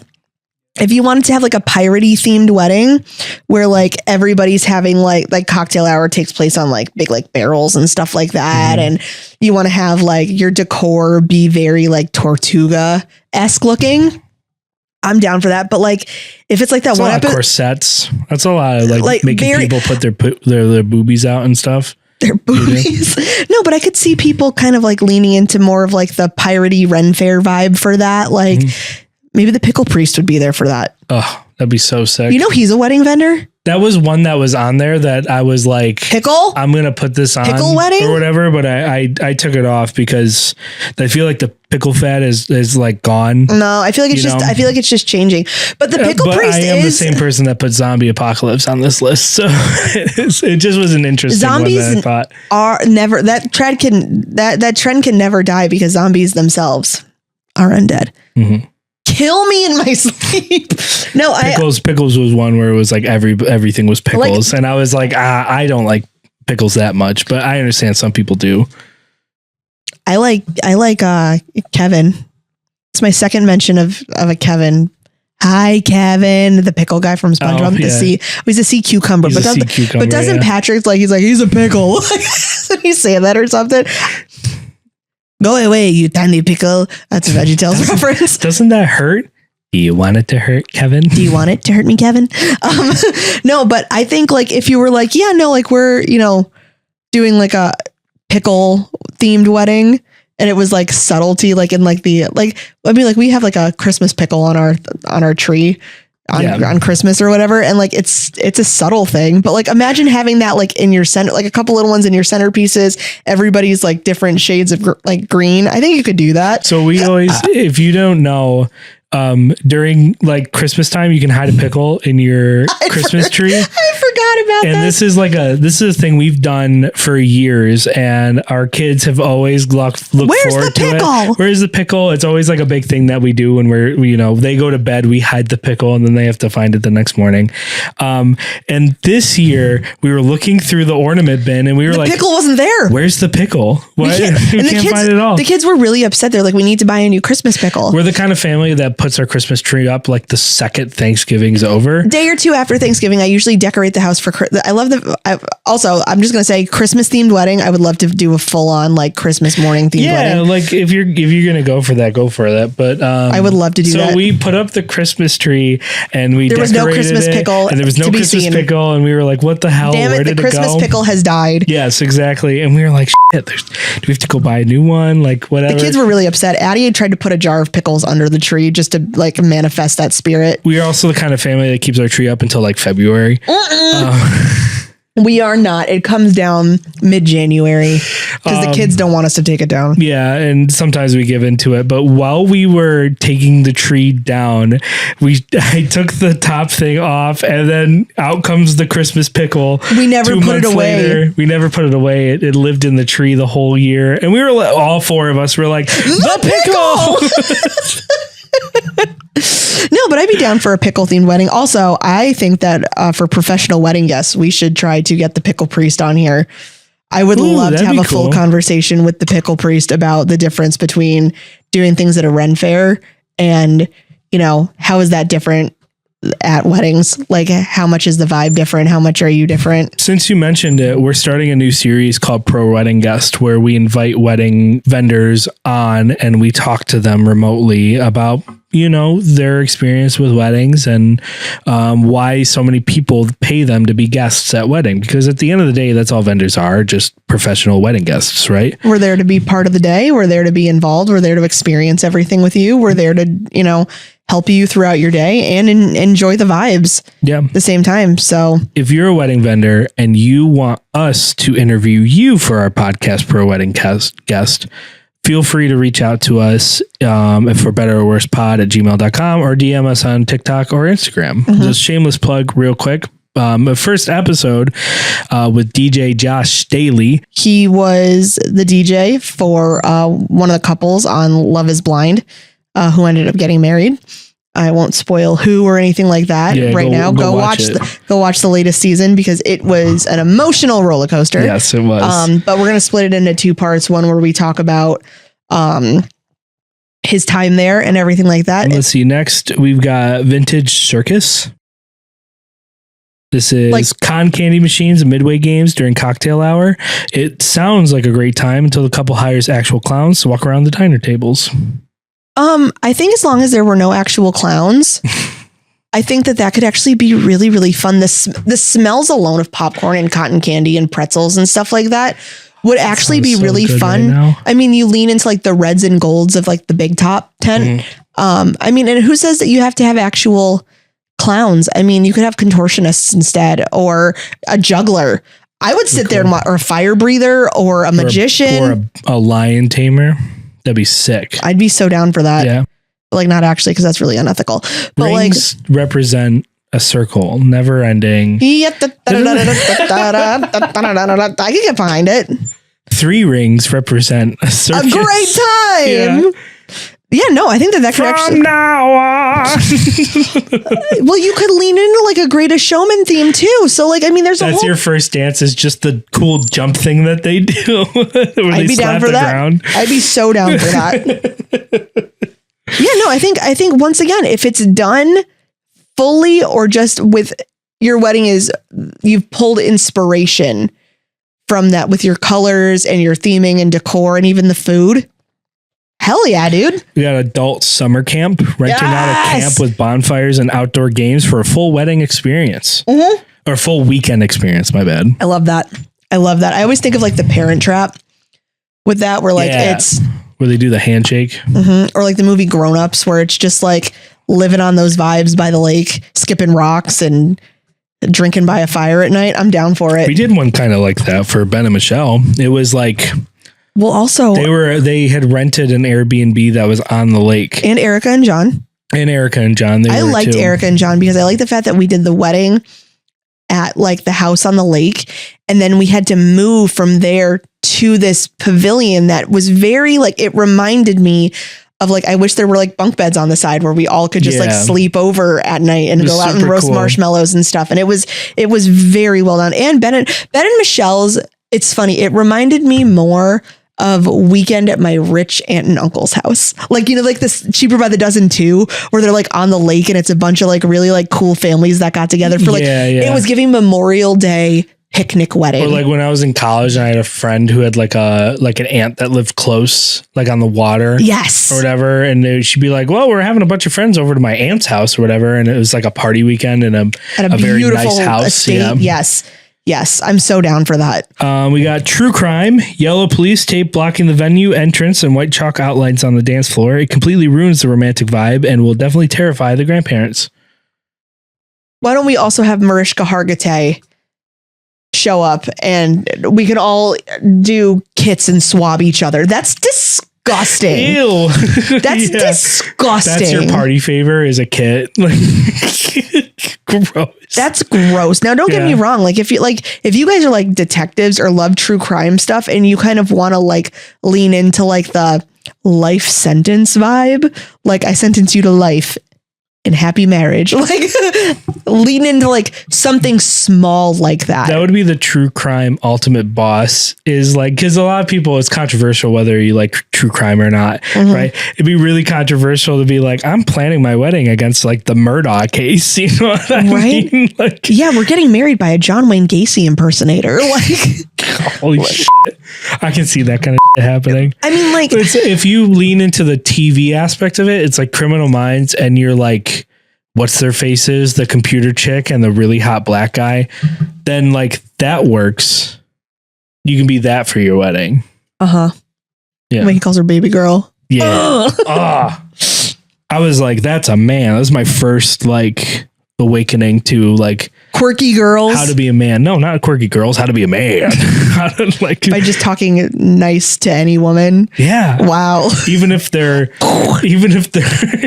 if you wanted to have like a piratey themed wedding where like everybody's having like cocktail hour takes place on like big like barrels and stuff like that.
Mm-hmm.
And you want to have like your decor be very like Tortuga-esque looking. I'm down for that. But like if it's like that
that's
one
episode, corsets, that's a lot of like making people put their boobies out and stuff.
Their boobies. No, but I could see people kind of like leaning into more of like the piratey Ren Fair vibe for that. Like maybe the pickle priest would be there for that.
Oh, that'd be so sick.
You know, he's a wedding vendor.
That was one that was on there that I was like,
pickle.
I'm going to put this on
pickle wedding
or whatever. But I took it off because I feel like the pickle fad is like gone.
No, I feel like I feel like it's just changing. But the pickle priest
I am the same person that put zombie apocalypse on this list. So it just was an interesting
zombies
one that I thought.
Are never that trend can never die because zombies themselves are undead.
Mm-hmm.
Kill me in my sleep. No,
pickles was one where it was like everything was pickles, and I was like, I don't like pickles that much, but I understand some people do.
I like Kevin. It's my second mention of a Kevin. Hi, Kevin, the pickle guy from SpongeBob. He's a sea cucumber, but doesn't Patrick he's a pickle? Did he say that or something? Go away, you tiny pickle. That's a VeggieTales reference.
Doesn't that hurt? Do you want it to hurt, Kevin?
Do you want it to hurt me, Kevin? No, but I think like if you were like, yeah, no, like we're, doing like a pickle themed wedding and it was like subtlety, like in like the, like, I mean, like we have like a Christmas pickle on our tree on Christmas or whatever. And like, it's a subtle thing, but like, imagine having that like in your center, like a couple little ones in your centerpieces, everybody's like different shades of like green. I think you could do that.
So we always, if you don't know, during like Christmas time, you can hide a pickle in your Christmas tree.
I forgot about that.
And this is a thing we've done for years, and our kids have always looked forward to it. Where's the pickle? It's always like a big thing that we do when they go to bed, we hide the pickle, and then they have to find it the next morning. And this year we were looking through the ornament bin, and we were like, the pickle
wasn't there.
Where's the pickle? We can't find it at all.
The kids were really upset. They're like, we need to buy a new Christmas pickle.
We're the kind of family that puts our Christmas tree up like the second Thanksgiving's over.
Day or two after Thanksgiving, I usually decorate the house for. I love also, I'm just gonna say Christmas themed wedding. I would love to do a full on like Christmas morning themed wedding.
Yeah, like if you're gonna go for that, go for that. But I
would love to do that.
So we put up the Christmas tree and
there was no Christmas pickle,
and there was no Christmas pickle, and we were like, what the hell?
Damn it,
where did
the Christmas pickle has died.
Yes, exactly. And we were like, shit, do we have to go buy a new one? Like whatever.
The kids were really upset. Addie had tried to put a jar of pickles under the tree just to like manifest that spirit.
We are also the kind of family that keeps our tree up until like February.
We are not. It comes down mid-January because the kids don't want us to take it down.
Yeah, and sometimes we give into it. But while we were taking the tree down, I took the top thing off, and then out comes the Christmas pickle.
We never put it away.
We never put it away. It lived in the tree the whole year, and we were all four of us were like, the pickle.
No, but I'd be down for a pickle themed wedding. Also, I think that for professional wedding guests, we should try to get the pickle priest on here. I would love to have a full conversation with the pickle priest about the difference between doing things at a Ren Fair and, how is that different at weddings? Like, how much is the vibe different? How much are you different?
Since you mentioned it, we're starting a new series called Pro Wedding Guest, where we invite wedding vendors on and we talk to them remotely about their experience with weddings and why so many people pay them to be guests at wedding. Because at the end of the day, that's all vendors are, just professional wedding guests, right?
We're there to be part of the day. We're there to be involved. We're there to experience everything with you. We're there to, help you throughout your day and enjoy the vibes at the same time. So
if you're a wedding vendor and you want us to interview you for our podcast, Pro Wedding Guest, feel free to reach out to us if for better or worse pod at gmail.com or DM us on TikTok or Instagram. Just shameless plug real quick. First episode with DJ Josh Staley.
He was the DJ for one of the couples on Love is Blind who ended up getting married. I won't spoil who or anything like that now. Go watch the latest season because it was an emotional roller coaster.
Yes, it was.
But we're going to split it into two parts. One where we talk about his time there and everything like that.
Let's see. Next, we've got Vintage Circus. This is
Like-
con candy machines and midway games during cocktail hour. It sounds like a great time until the couple hires actual clowns to walk around the diner tables.
I think as long as there were no actual clowns, I think that could actually be really, really fun. The smells alone of popcorn and cotton candy and pretzels and stuff like that would actually be
so
really
good
fun.
right now.
I mean, you lean into like the reds and golds of like the big top tent. I mean, and who says that you have to have actual clowns? I mean, you could have contortionists instead, or a juggler. I would sit there and or a fire breather or a magician
or a lion tamer. That'd be sick.
I'd be so down for that.
Yeah.
Like, not actually, because that's really unethical. But
Rings represent a circle, never ending.
Yep. I can get behind it.
3 rings represent a circus.
A great time. Yeah, no, I think that could actually.
From now on.
Well, you could lean into like a Greatest Showman theme too. So, like, I mean, there's a
That's
whole.
your first dance is just the cool jump thing that they do.
I'd be down for that. I'd be so down for that. Yeah, no, I think once again, if it's done fully or just with your wedding is you've pulled inspiration from that with your colors and your theming and decor and even the food. Hell yeah, dude.
We got adult summer camp, renting out a
Yes!
camp with bonfires and outdoor games for a full wedding experience. Or full weekend experience, my bad.
I love that. I always think of like the Parent Trap with that, where like
Yeah.
it's
Where they do the handshake.
or like the movie Grown Ups, where it's just like living on those vibes by the lake, skipping rocks and drinking by a fire at night. I'm down for it.
We did one kind of like that for Ben and Michelle. It was like
Well, also,
they had rented an Airbnb that was on the lake.
and Erica and John.
And Erica and John.
I liked Erica and John because I like the fact that we did the wedding at like the house on the lake. And then we had to move from there to this pavilion that was very like, it reminded me of like, I wish there were like bunk beds on the side where we all could just like
Yeah.
sleep over at night and
It was
go out and
super
roast
cool.
marshmallows and stuff. And it was very well done. And Ben and Michelle's, it's funny. It reminded me more of Weekend at my rich aunt and uncle's house. Like, you know, like this Cheaper by the Dozen too, where they're like on the lake and it's a bunch of like really like cool families that got together for like, it was giving Memorial Day picnic wedding.
Or like when I was in college and I had a friend who had like an aunt that lived close, like on the water.
Yes.
Or whatever. And she'd be like, well, we're having a bunch of friends over to my aunt's house or whatever. And it was like a party weekend in a very nice house.
estate.
Yeah.
Yes. I'm so down for that.
We got true crime, yellow police tape blocking the venue entrance and white chalk outlines on the dance floor. It completely ruins the romantic vibe and will definitely terrify the grandparents.
Why don't we also have Mariska Hargitay show up and we can all do kits and swab each other? That's disgusting.
Ew.
That's disgusting.
That's your party favor is a kit. Gross.
That's gross. Now, don't get me wrong. Like if you guys are like detectives or love true crime stuff and you kind of want to like lean into like the life sentence vibe, like I sentence you to life and happy marriage, like lean into like something small like that.
That would be the true crime ultimate boss is like, because a lot of people, it's controversial whether you like true crime or not, right? It'd be really controversial to be like, I'm planning my wedding against like the Murdaugh case. You know what I mean? Like,
yeah, we're getting married by a John Wayne Gacy impersonator. Like,
holy shit. I can see that kind of shit happening.
I mean, like,
But if you lean into the TV aspect of it, it's like Criminal Minds and you're like, what's their faces, the computer chick and the really hot black guy, then like that works. You can be that for your wedding. Yeah.
When he calls her baby girl.
Yeah. I was like, that's a man. That was my first like awakening to like
Quirky girls.
how to be a man. No, not quirky girls. How to be a man. How to like
by just talking nice to any woman.
yeah.
Wow.
Even if they're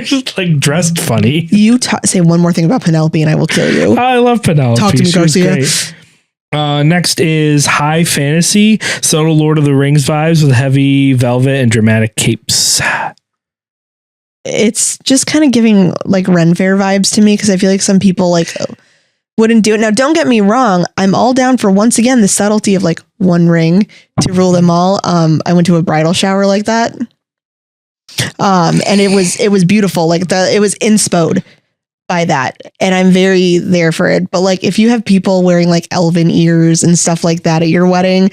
just like dressed funny.
You say one more thing about Penelope and I will kill you.
I love Penelope.
Talk to me,
She was
Garcia.
great. Next is high fantasy, subtle Lord of the Rings vibes with heavy velvet and dramatic capes.
It's just kind of giving like Ren Fair vibes to me because I feel like some people like wouldn't do it. Now, don't get me wrong. I'm all down for, once again, the subtlety of like one ring to rule them all. I went to a bridal shower like that. And it was beautiful. Like it was inspoed by that. And I'm very there for it. But like, if you have people wearing like elven ears and stuff like that at your wedding,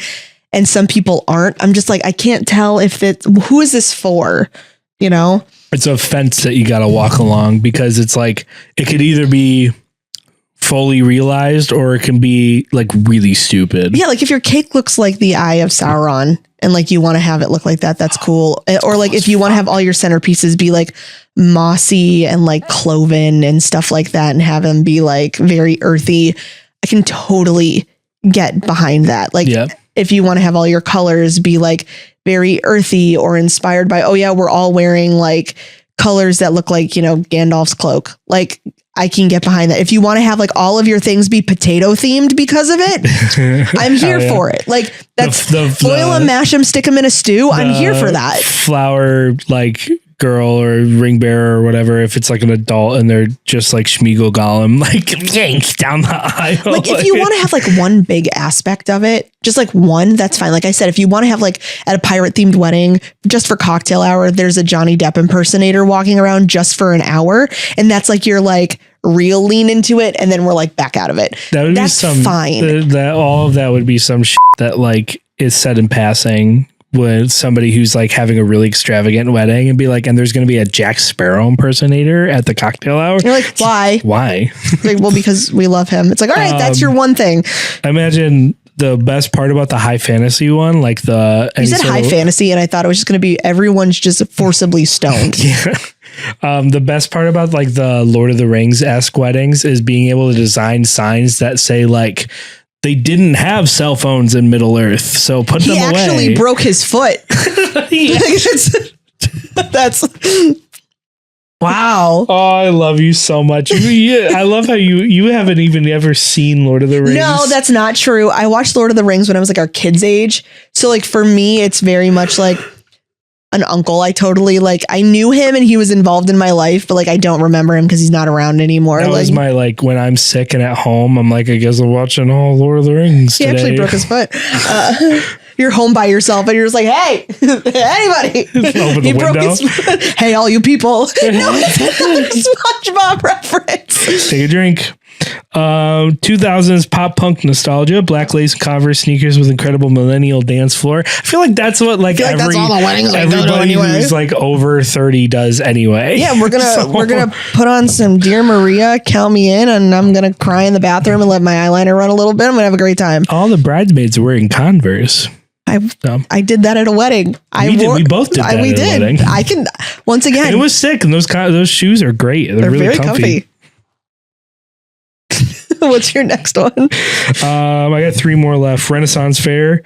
and some people aren't, I'm just like, I can't tell who is this for? You know?
It's a fence that you got to walk along, because it's like, it could either be fully realized or it can be like really stupid.
Yeah. Like if your cake looks like the eye of Sauron and like you want to have it look like that, that's cool. Or like if you want to have all your centerpieces be like mossy and like cloven and stuff like that, and have them be like very earthy, I can totally get behind that. Like if you want to have all your colors be like very earthy or inspired by, oh yeah, we're all wearing like colors that look like, you know, Gandalf's cloak. Like I can get behind that. If you want to have like all of your things be potato themed because of it, I'm here for it. Like that's boil them, mash them, stick them in a stew. I'm here for that.
Flower like girl or ring bearer or whatever, if it's like an adult and they're just like Schmeagol Gollum, like yanked down the aisle.
Like if you want to have like one big aspect of it, just like one, that's fine. Like I said, if you want to have like at a pirate themed wedding, just for cocktail hour, there's a Johnny Depp impersonator walking around just for an hour. And that's like your like real lean into it. And then we're like back out of it. That's fine.
That all of that would be some shit that like is said in passing with somebody who's like having a really extravagant wedding, and be like, and there's going to be a Jack Sparrow impersonator at the cocktail hour.
You're like, why?
Why?
Like, well, because we love him. It's like, all right, that's your one thing.
Imagine the best part about the high fantasy one, like
you said high fantasy, and I thought it was just going to be everyone's just forcibly stoned.
Yeah. The best part about like the Lord of the Rings-esque weddings is being able to design signs that say like, they didn't have cell phones in Middle Earth, so put them away.
He actually broke his foot. That's wow.
Oh, I love you so much. Yeah, I love how you haven't even ever seen Lord of the Rings.
No, that's not true. I watched Lord of the Rings when I was like our kids' age. So like for me, it's very much like an uncle. I totally like, I knew him and he was involved in my life, but like I don't remember him because he's not around anymore.
That was my like when I'm sick and at home, I'm like, I guess I'm watching all Lord of the Rings today.
He actually broke his foot. You're home by yourself and you're just like, hey, anybody.
He broke his
foot. Hey, all you people. No, it's another SpongeBob reference.
Take a drink. 2000s pop punk nostalgia, black lace Converse sneakers with incredible millennial dance floor. I feel like that's what like
that's all the weddings
everybody who's like over 30 does anyway.
Yeah, we're gonna put on some Dear Maria, Count Me In, and I'm gonna cry in the bathroom and let my eyeliner run a little bit. I'm gonna have a great time.
All the bridesmaids are wearing Converse.
I did that at a wedding.
We both did that at a wedding.
I can once again.
And it was sick, and those shoes are great. They're really very comfy.
What's your next one?
I got 3 more left. Renaissance Fair.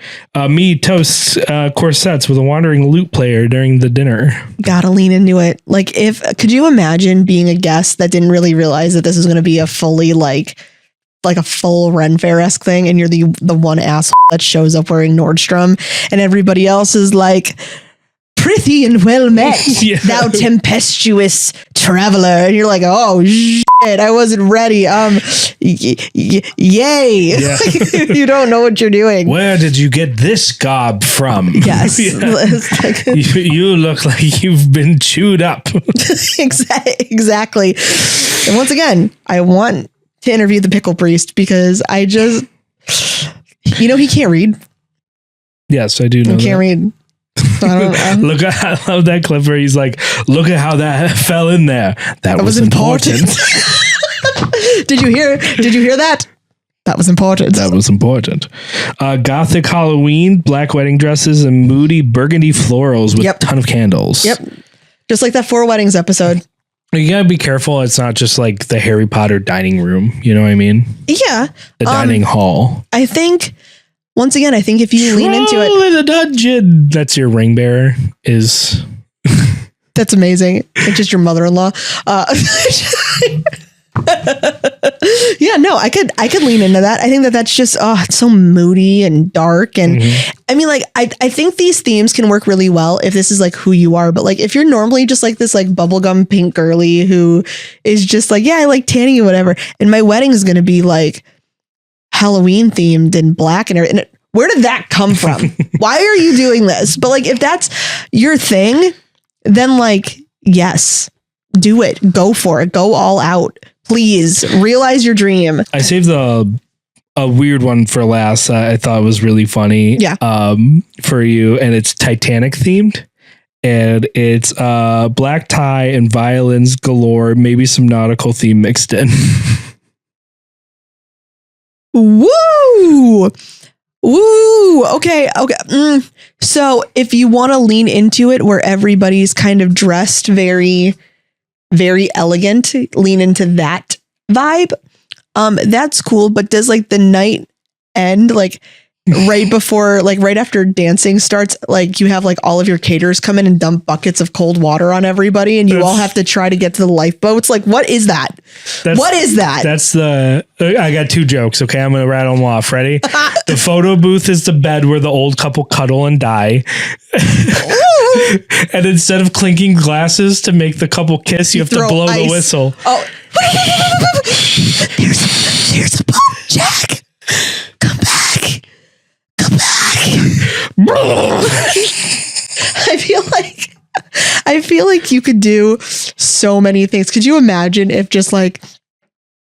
Me toasts corsets with a wandering lute player during the dinner.
Gotta lean into it. Like could you imagine being a guest that didn't really realize that this is going to be a fully like a full Ren Fair-esque thing, and you're the one asshole that shows up wearing Nordstrom and everybody else is like, prithee and well met, thou tempestuous traveler. And you're like, oh shit, I wasn't ready. Yay.
Yeah.
You don't know what you're doing.
Where did you get this garb from?
Yes.
You look like you've been chewed up.
Exactly. And once again, I want to interview the pickle priest because I just, he can't read.
Yes, I do know.
He can't read.
I love that clip where he's like, look at how that fell in there. That was important.
Did you hear that? That was important.
That was important. Gothic Halloween, black wedding dresses, and moody burgundy florals with a ton of candles.
Yep. Just like that 4 Weddings episode.
You gotta be careful. It's not just like the Harry Potter dining room. You know what I mean?
Yeah.
The dining hall.
I think, once again, if you lean into it.
In the dungeon. That's your ring bearer is.
That's amazing. It's just your mother-in-law. Yeah, no, I could lean into that. I think that's just, it's so moody and dark. And I mean, like, I think these themes can work really well if this is like who you are. But like, if you're normally just like this like bubblegum pink girly who is just like, yeah, I like tanning or whatever. And my wedding is going to be like Halloween themed and black and everything. Where did that come from? Why are you doing this? But like, if that's your thing, then like, yes, do it. Go for it. Go all out. Please realize your dream.
I saved a weird one for last. I thought it was really funny.
Yeah.
For you, and it's Titanic themed, and it's black tie and violins galore, maybe some nautical theme mixed in.
Woo! Woo! Okay. So if you want to lean into it where everybody's kind of dressed very, very elegant, lean into that vibe. That's cool. But does like the night end like right before, like right after dancing starts, like you have like all of your caterers come in and dump buckets of cold water on everybody and you all have to try to get to the lifeboats? Like, what is that? What is that?
That's I got two jokes. Okay. I'm going to rattle them off. Ready? The photo booth is the bed where the old couple cuddle and die. And instead of clinking glasses to make the couple kiss, you have to blow the whistle.
Oh, there's a boat, Jack. Come back. I feel like you could do so many things. Could you imagine if just like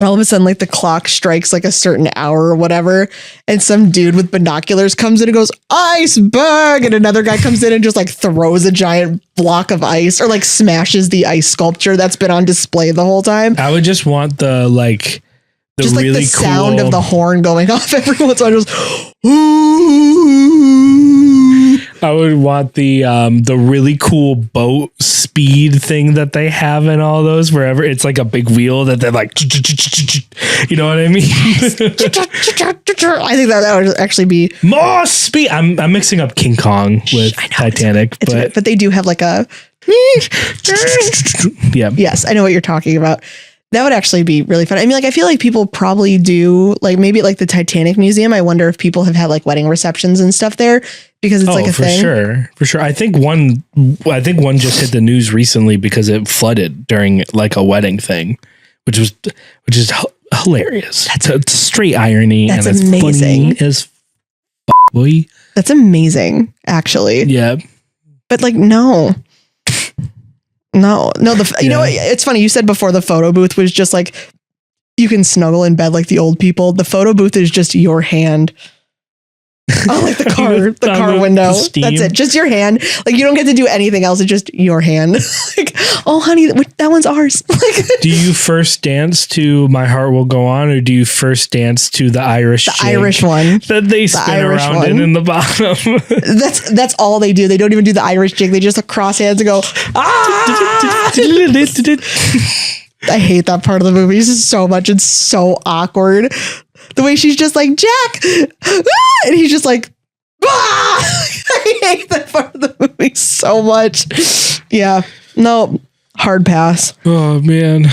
all of a sudden like the clock strikes like a certain hour or whatever and some dude with binoculars comes in and goes iceberg, and another guy comes in and just like throws a giant block of ice or like smashes the ice sculpture that's been on display the whole time?
I would just want the
just
really
like the sound
cool
of the horn going off every once in a while. Just
I would want the really cool boat speed thing that they have in all those, wherever it's like a big wheel that they're like, you know what I mean?
I think that would actually be
more speed. I'm mixing up King Kong with Titanic,
but they do have like a
yeah.
Yes, I know what you're talking about. That would actually be really fun. I mean, like, I feel like people probably do, like, maybe at, like, the Titanic Museum. I wonder if people have had, like, wedding receptions and stuff there because it's, like, a thing.
For sure. I think one just hit the news recently because it flooded during, like, a wedding thing, which is hilarious. It's straight irony.
That's
and
amazing.
It's funny as boy.
That's amazing, actually.
Yeah.
But, like, no. You know what? It's funny. You said before the photo booth was just like, you can snuggle in bed like the old people. The photo booth is just your hand. Oh, like the car window. That's it. Just your hand. Like, you don't get to do anything else. It's just your hand. Like, oh, honey, that one's ours. Like,
do you first dance to My Heart Will Go On, or do you first dance to the Irish
one
that they spin around in the bottom?
That's all they do. They don't even do the Irish jig. They just cross hands and go, ah! I hate that part of the movie so much. It's so awkward. The way she's just like, Jack, and he's just like, I hate that part of the movie so much. Yeah, no, hard pass.
Oh man.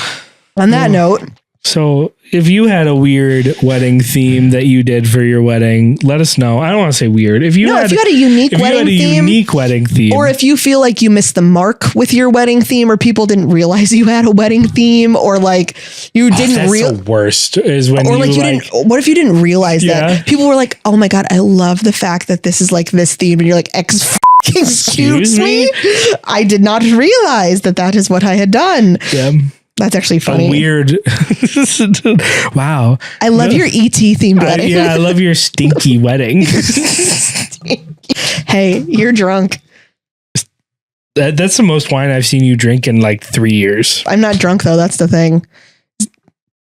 On that note,
so if you had a weird wedding theme that you did for your wedding, let us know. I don't want to say weird. If you had a unique wedding theme,
or if you feel like you missed the mark with your wedding theme, or people didn't realize you had a wedding theme, or like you didn't realize.
The worst is when,
or like you didn't. What if you didn't realize that people were like, "Oh my god, I love the fact that this is like this theme," and you're like, "Excuse me, I did not realize that is what I had done."
Yeah.
That's actually funny.
A weird. Wow.
I love your ET themed wedding.
I love your stinky wedding.
Hey, you're drunk.
That's the most wine I've seen you drink in like 3 years.
I'm not drunk though. That's the thing.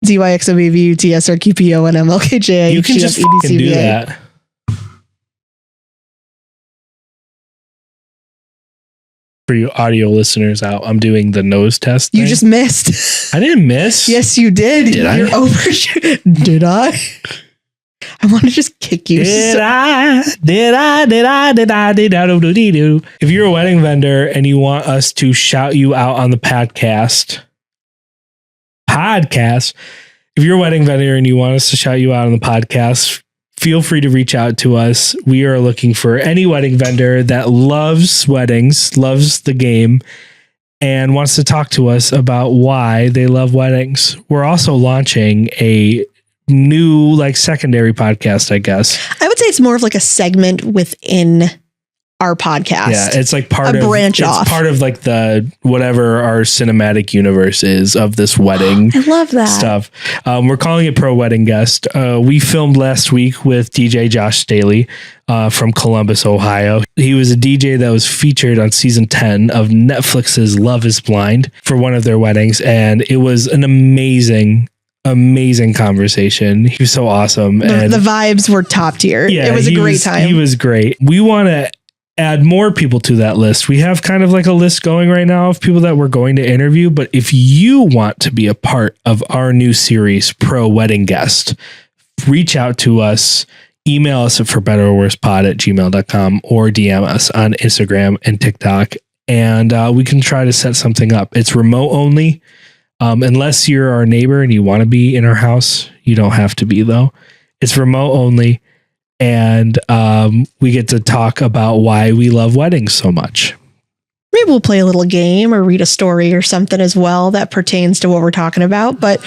ZYXOVVUTSRQPONMLKJ.
You can just fucking do that. For you audio listeners out, I'm doing the nose test thing.
You just missed.
I didn't miss.
Yes, you did.
Did I?
Did I? I want to just kick you.
Did I? If you're a wedding vendor and you want us to shout you out on the podcast, if you're a wedding vendor and you want us to shout you out on the podcast, feel free to reach out to us. We are looking for any wedding vendor that loves weddings, loves the game, and wants to talk to us about why they love weddings. We're also launching a new, like, secondary podcast, I guess.
I would say it's more of like a segment within our podcast.
Yeah, it's like part
A
of
branch
it's
off.
part of like the whatever our cinematic universe is of this wedding
I love that.
stuff. We're calling it Pro Wedding Guest. We filmed last week with DJ Josh Staley from Columbus, Ohio. He was a DJ that was featured on season 10 of Netflix's Love is Blind for one of their weddings, and it was an amazing conversation. He was so awesome. And
The vibes were top tier.
yeah,
It was a great time.
He was great. We want to add more people to that list. We have kind of like a list going right now of people that we're going to interview. But if you want to be a part of our new series, Pro Wedding Guest, reach out to us. Email us at forbetterorworspod@gmail.com or DM us on Instagram and TikTok. And we can try to set something up. It's remote only. Unless you're our neighbor and you want to be in our house, you don't have to be though. It's remote only. And we get to talk about why we love weddings so much.
Maybe we'll play a little game or read a story or something as well that pertains to what we're talking about, but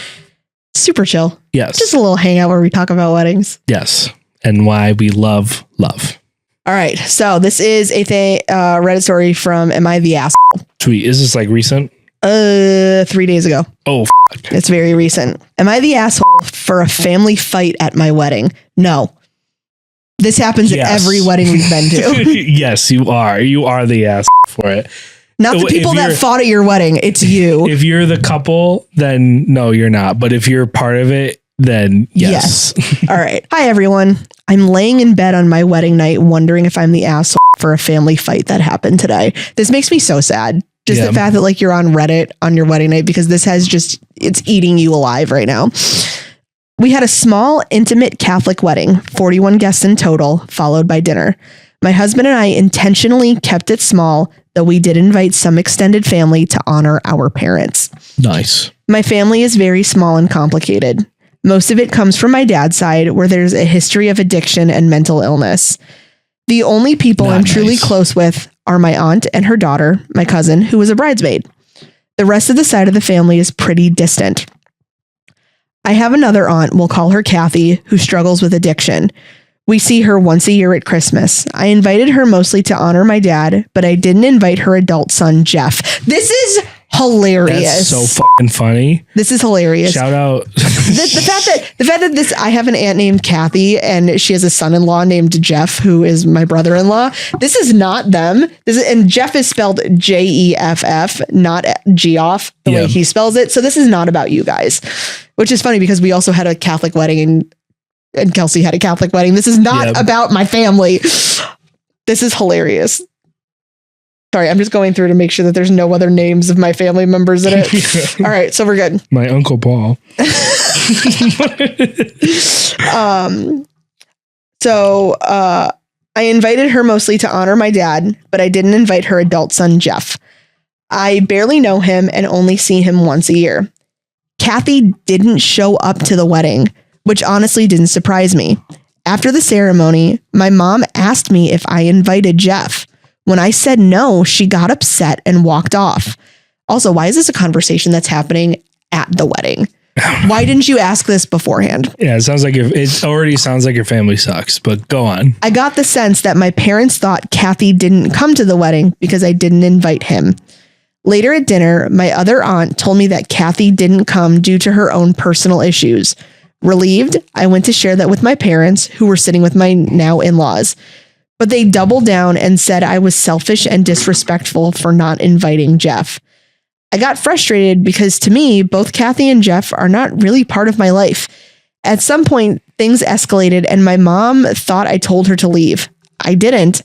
super chill.
Yes.
Just a little hangout where we talk about weddings.
Yes. And why we love.
All right. So this is a Reddit story from Am I the Asshole?
Sweet. Is this like recent?
3 days ago.
Oh,
It's very recent. Am I the asshole for a family fight at my wedding? No. This happens at every wedding we've been to.
Yes, you are. You are the ass for it.
Not the people that fought at your wedding. It's you.
If you're the couple, then no, you're not. But if you're part of it, then yes.
All right. Hi, everyone. I'm laying in bed on my wedding night wondering if I'm the asshole for a family fight that happened today. This makes me so sad. Just the fact that like you're on Reddit on your wedding night, because this has it's eating you alive right now. We had a small, intimate Catholic wedding, 41 guests in total, followed by dinner. My husband and I intentionally kept it small, though we did invite some extended family to honor our parents.
Nice.
My family is very small and complicated. Most of it comes from my dad's side, where there's a history of addiction and mental illness. The only people I'm truly close with are my aunt and her daughter, my cousin, who was a bridesmaid. The rest of the side of the family is pretty distant. I have another aunt, we'll call her Kathy, who struggles with addiction. We see her once a year at Christmas. I invited her mostly to honor my dad, but I didn't invite her adult son, Jeff. This is hilarious.
That's so fucking funny.
This is hilarious.
Shout out.
The fact that this, I have an aunt named Kathy and she has a son-in-law named Jeff, who is my brother-in-law. This is not them. And Jeff is spelled Jeff, not Geoff, the way he spells it. So this is not about you guys, which is funny because we also had a Catholic wedding and Kelsey had a Catholic wedding. This is not about my family. This is hilarious. Sorry, I'm just going through to make sure that there's no other names of my family members in it. All right, so we're good.
My Uncle Paul.
I invited her mostly to honor my dad, but I didn't invite her adult son, Jeff. I barely know him and only see him once a year. Kathy didn't show up to the wedding, which honestly didn't surprise me. After the ceremony, my mom asked me if I invited Jeff. When I said no, she got upset and walked off. Also, why is this a conversation that's happening at the wedding? Why didn't you ask this beforehand?
Yeah, it already sounds like your family sucks, but go on.
I got the sense that my parents thought Kathy didn't come to the wedding because I didn't invite him. Later at dinner, my other aunt told me that Kathy didn't come due to her own personal issues. Relieved, I went to share that with my parents, who were sitting with my now in-laws. But they doubled down and said I was selfish and disrespectful for not inviting Jeff. I got frustrated because to me, both Kathy and Jeff are not really part of my life. At some point, things escalated and my mom thought I told her to leave. I didn't.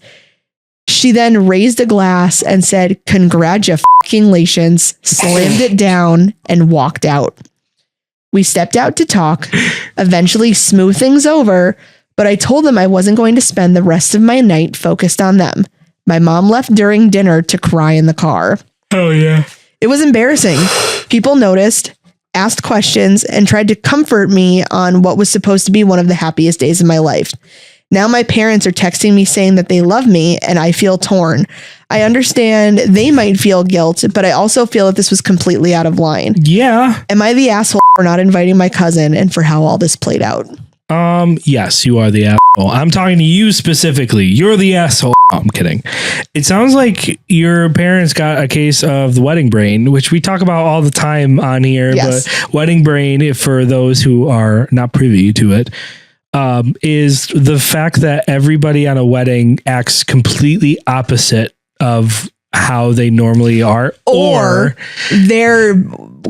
She then raised a glass and said, "Congratulations," slammed it down and walked out. We stepped out to talk, eventually smooth things over, but I told them I wasn't going to spend the rest of my night focused on them. My mom left during dinner to cry in the car.
Oh, yeah.
It was embarrassing. People noticed, asked questions, and tried to comfort me on what was supposed to be one of the happiest days of my life. Now my parents are texting me saying that they love me, and I feel torn. I understand they might feel guilt, but I also feel that this was completely out of line.
Yeah.
Am I the asshole for not inviting my cousin and for how all this played out?
Yes, you are the asshole. I'm talking to you specifically. You're the asshole. No, I'm kidding. It sounds like your parents got a case of the wedding brain, which we talk about all the time on here.
Yes.
But wedding brain, if for those who are not privy to it, is the fact that everybody on a wedding acts completely opposite of how they normally are,
or their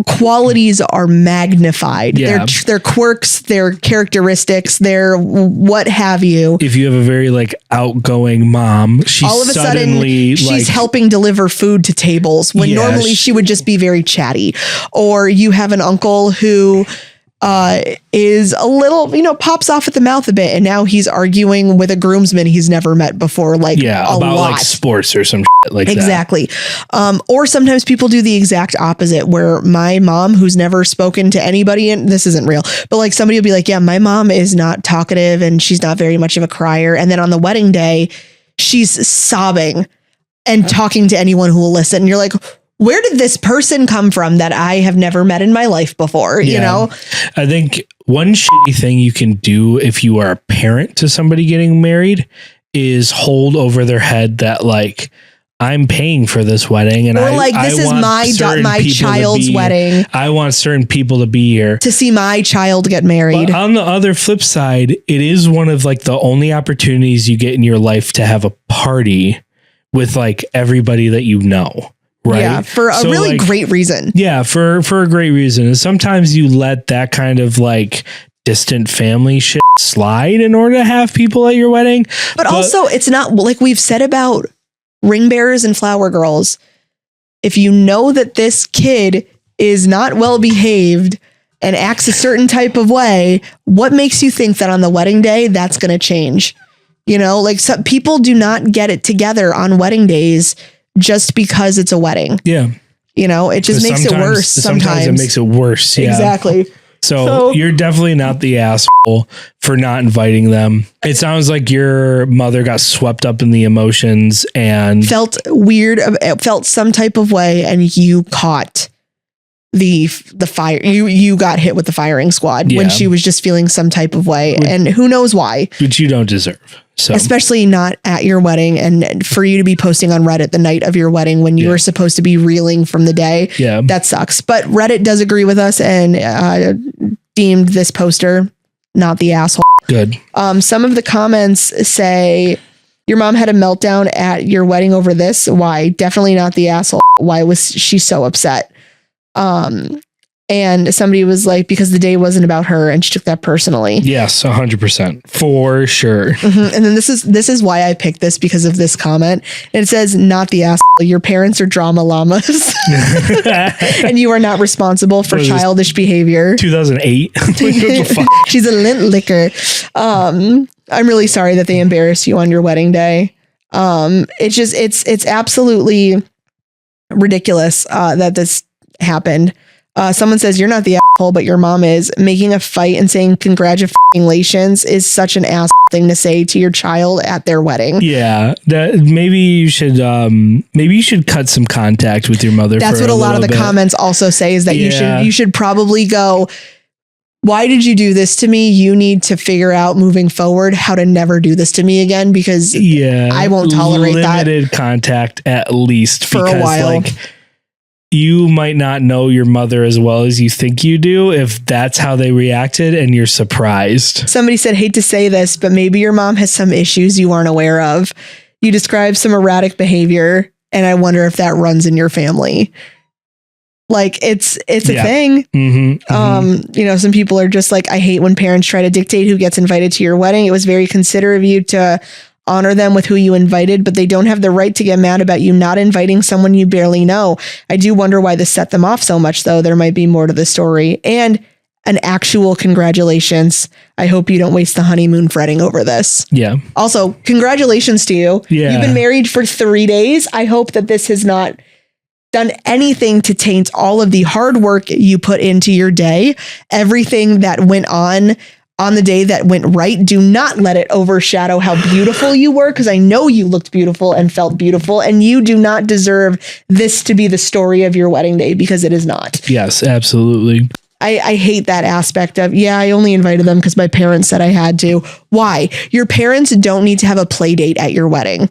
qualities are magnified.
Yeah.
Their quirks, their characteristics, their what have you.
If you have a very like outgoing mom, she's
all of a sudden she's
like,
helping deliver food to tables when normally she would just be very chatty. Or you have an uncle who is a little, pops off at the mouth a bit, and now he's arguing with a groomsman he's never met before, like
about
lot.
like sports or some shit like
exactly. Or sometimes people do the exact opposite, where my mom, who's never spoken to anybody, and this isn't real, but like somebody will be like, yeah, my mom is not talkative and she's not very much of a crier, and then on the wedding day she's sobbing and talking to anyone who will listen, and you're like, where did this person come from that I have never met in my life before? You know,
I think one shitty thing you can do if you are a parent to somebody getting married is hold over their head that like, I'm paying for this wedding, and
this is my child's wedding.
I want certain people to be here
to see my child get married.
But on the other flip side, it is one of like the only opportunities you get in your life to have a party with like everybody that you know. Right.
Yeah, for a really great reason.
Yeah, for a great reason. And sometimes you let that kind of like distant family shit slide in order to have people at your wedding.
But also, it's not like we've said about ring bearers and flower girls. If you know that this kid is not well behaved and acts a certain type of way, what makes you think that on the wedding day that's going to change? Like some people do not get it together on wedding days just because it's a wedding.
Yeah.
It just makes it worse. Sometimes
it makes it worse. Yeah.
Exactly.
So you're definitely not the asshole for not inviting them. It sounds like your mother got swept up in the emotions and
felt weird, felt some type of way, and you caught the fire. You got hit with the firing squad when she was just feeling some type of way, and who knows why.
Which you don't deserve. So.
Especially not at your wedding, and for you to be posting on Reddit the night of your wedding when you were supposed to be reeling from the day.
Yeah.
That sucks. But Reddit does agree with us and deemed this poster not the asshole.
Good.
Some of the comments say, your mom had a meltdown at your wedding over this. Why? Definitely not the asshole. Why was she so upset? And somebody was like, because the day wasn't about her, and she took that personally.
Yes, 100%. For sure.
Mm-hmm. And then this is why I picked this, because of this comment. And it says, not the asshole. Your parents are drama llamas. And you are not responsible for childish behavior.
2008.
She's a lint licker. I'm really sorry that they embarrassed you on your wedding day. It's absolutely ridiculous that this happened. Someone says, you're not the asshole, but your mom is. Making a fight and saying congratulations is such an ass thing to say to your child at their wedding.
Yeah, maybe you should cut some contact with your mother.
That's what a lot of the comments also say, is that you should probably go, why did you do this to me? You need to figure out moving forward how to never do this to me again, because I won't tolerate
limited contact at least
for a while.
You might not know your mother as well as you think you do if that's how they reacted and you're surprised.
Somebody said, hate to say this, but maybe your mom has some issues you aren't aware of. You describe some erratic behavior, and I wonder if that runs in your family. Like it's a thing. Mm-hmm, some people are just like, I hate when parents try to dictate who gets invited to your wedding. It was very considerate of you to honor them with who you invited, but they don't have the right to get mad about you not inviting someone you barely know. I do wonder why this set them off so much, though. There might be more to the story. And an actual congratulations. I hope you don't waste the honeymoon fretting over this.
Yeah.
Also, congratulations to you.
Yeah.
You've been married for 3 days. I hope that this has not done anything to taint all of the hard work you put into your day. Everything that went on the day that went right. Do not let it overshadow how beautiful you were, because I know you looked beautiful and felt beautiful, and you do not deserve this to be the story of your wedding day, because it is not.
Yes, absolutely.
I hate that aspect of, yeah, I only invited them because my parents said I had to. Why? Your parents don't need to have a play date at your wedding.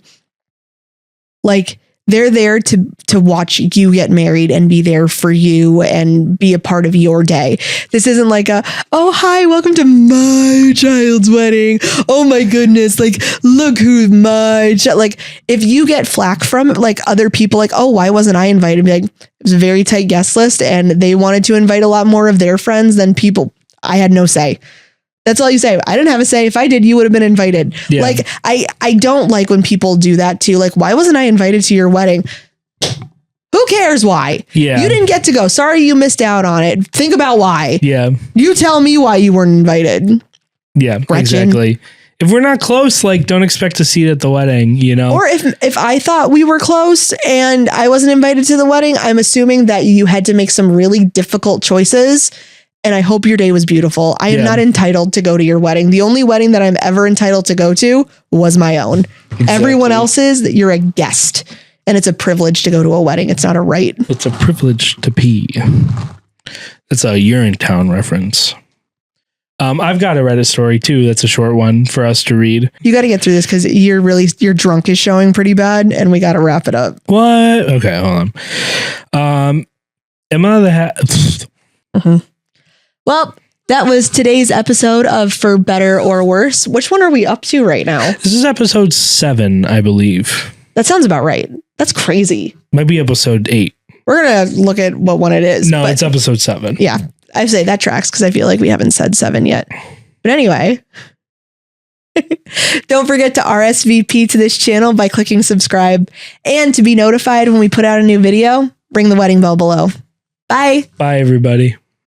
Like, they're there to watch you get married and be there for you and be a part of your day. This isn't like oh, hi, welcome to my child's wedding. Oh my goodness. Like, look who's my child. Like, if you get flack from like other people, like, oh, why wasn't I invited? Be like, it was a very tight guest list and they wanted to invite a lot more of their friends than people. I had no say. That's all you say. I didn't have a say. If I did, you would have been invited. Yeah. Like, I don't like when people do that too. Like, why wasn't I invited to your wedding? Who cares why?
Yeah.
You didn't get to go. Sorry you missed out on it. Think about why.
Yeah.
You tell me why you weren't invited.
Yeah, Gretchen. Exactly. If we're not close, like, don't expect to see it at the wedding, you know?
Or if I thought we were close and I wasn't invited to the wedding, I'm assuming that you had to make some really difficult choices. And I hope your day was beautiful. I am not entitled to go to your wedding. The only wedding that I'm ever entitled to go to was my own. Exactly. Everyone else's, you're a guest. And it's a privilege to go to a wedding. It's not a right.
It's a privilege to pee. That's a Urinetown reference. I've got a Reddit story too. That's a short one for us to read.
You got to get through this because your drunk is showing pretty bad and we got to wrap it up.
What? Okay, hold on. Emma the
Well, that was today's episode of For Better or Worse. Which one are we up to right now?
This is episode 7, I believe.
That sounds about right. That's crazy.
Might be episode 8.
We're going to look at what one it is.
No, it's episode 7.
Yeah, I say that tracks because I feel like we haven't said 7 yet. But anyway, don't forget to RSVP to this channel by clicking subscribe. And to be notified when we put out a new video, ring the wedding bell below. Bye.
Bye, everybody.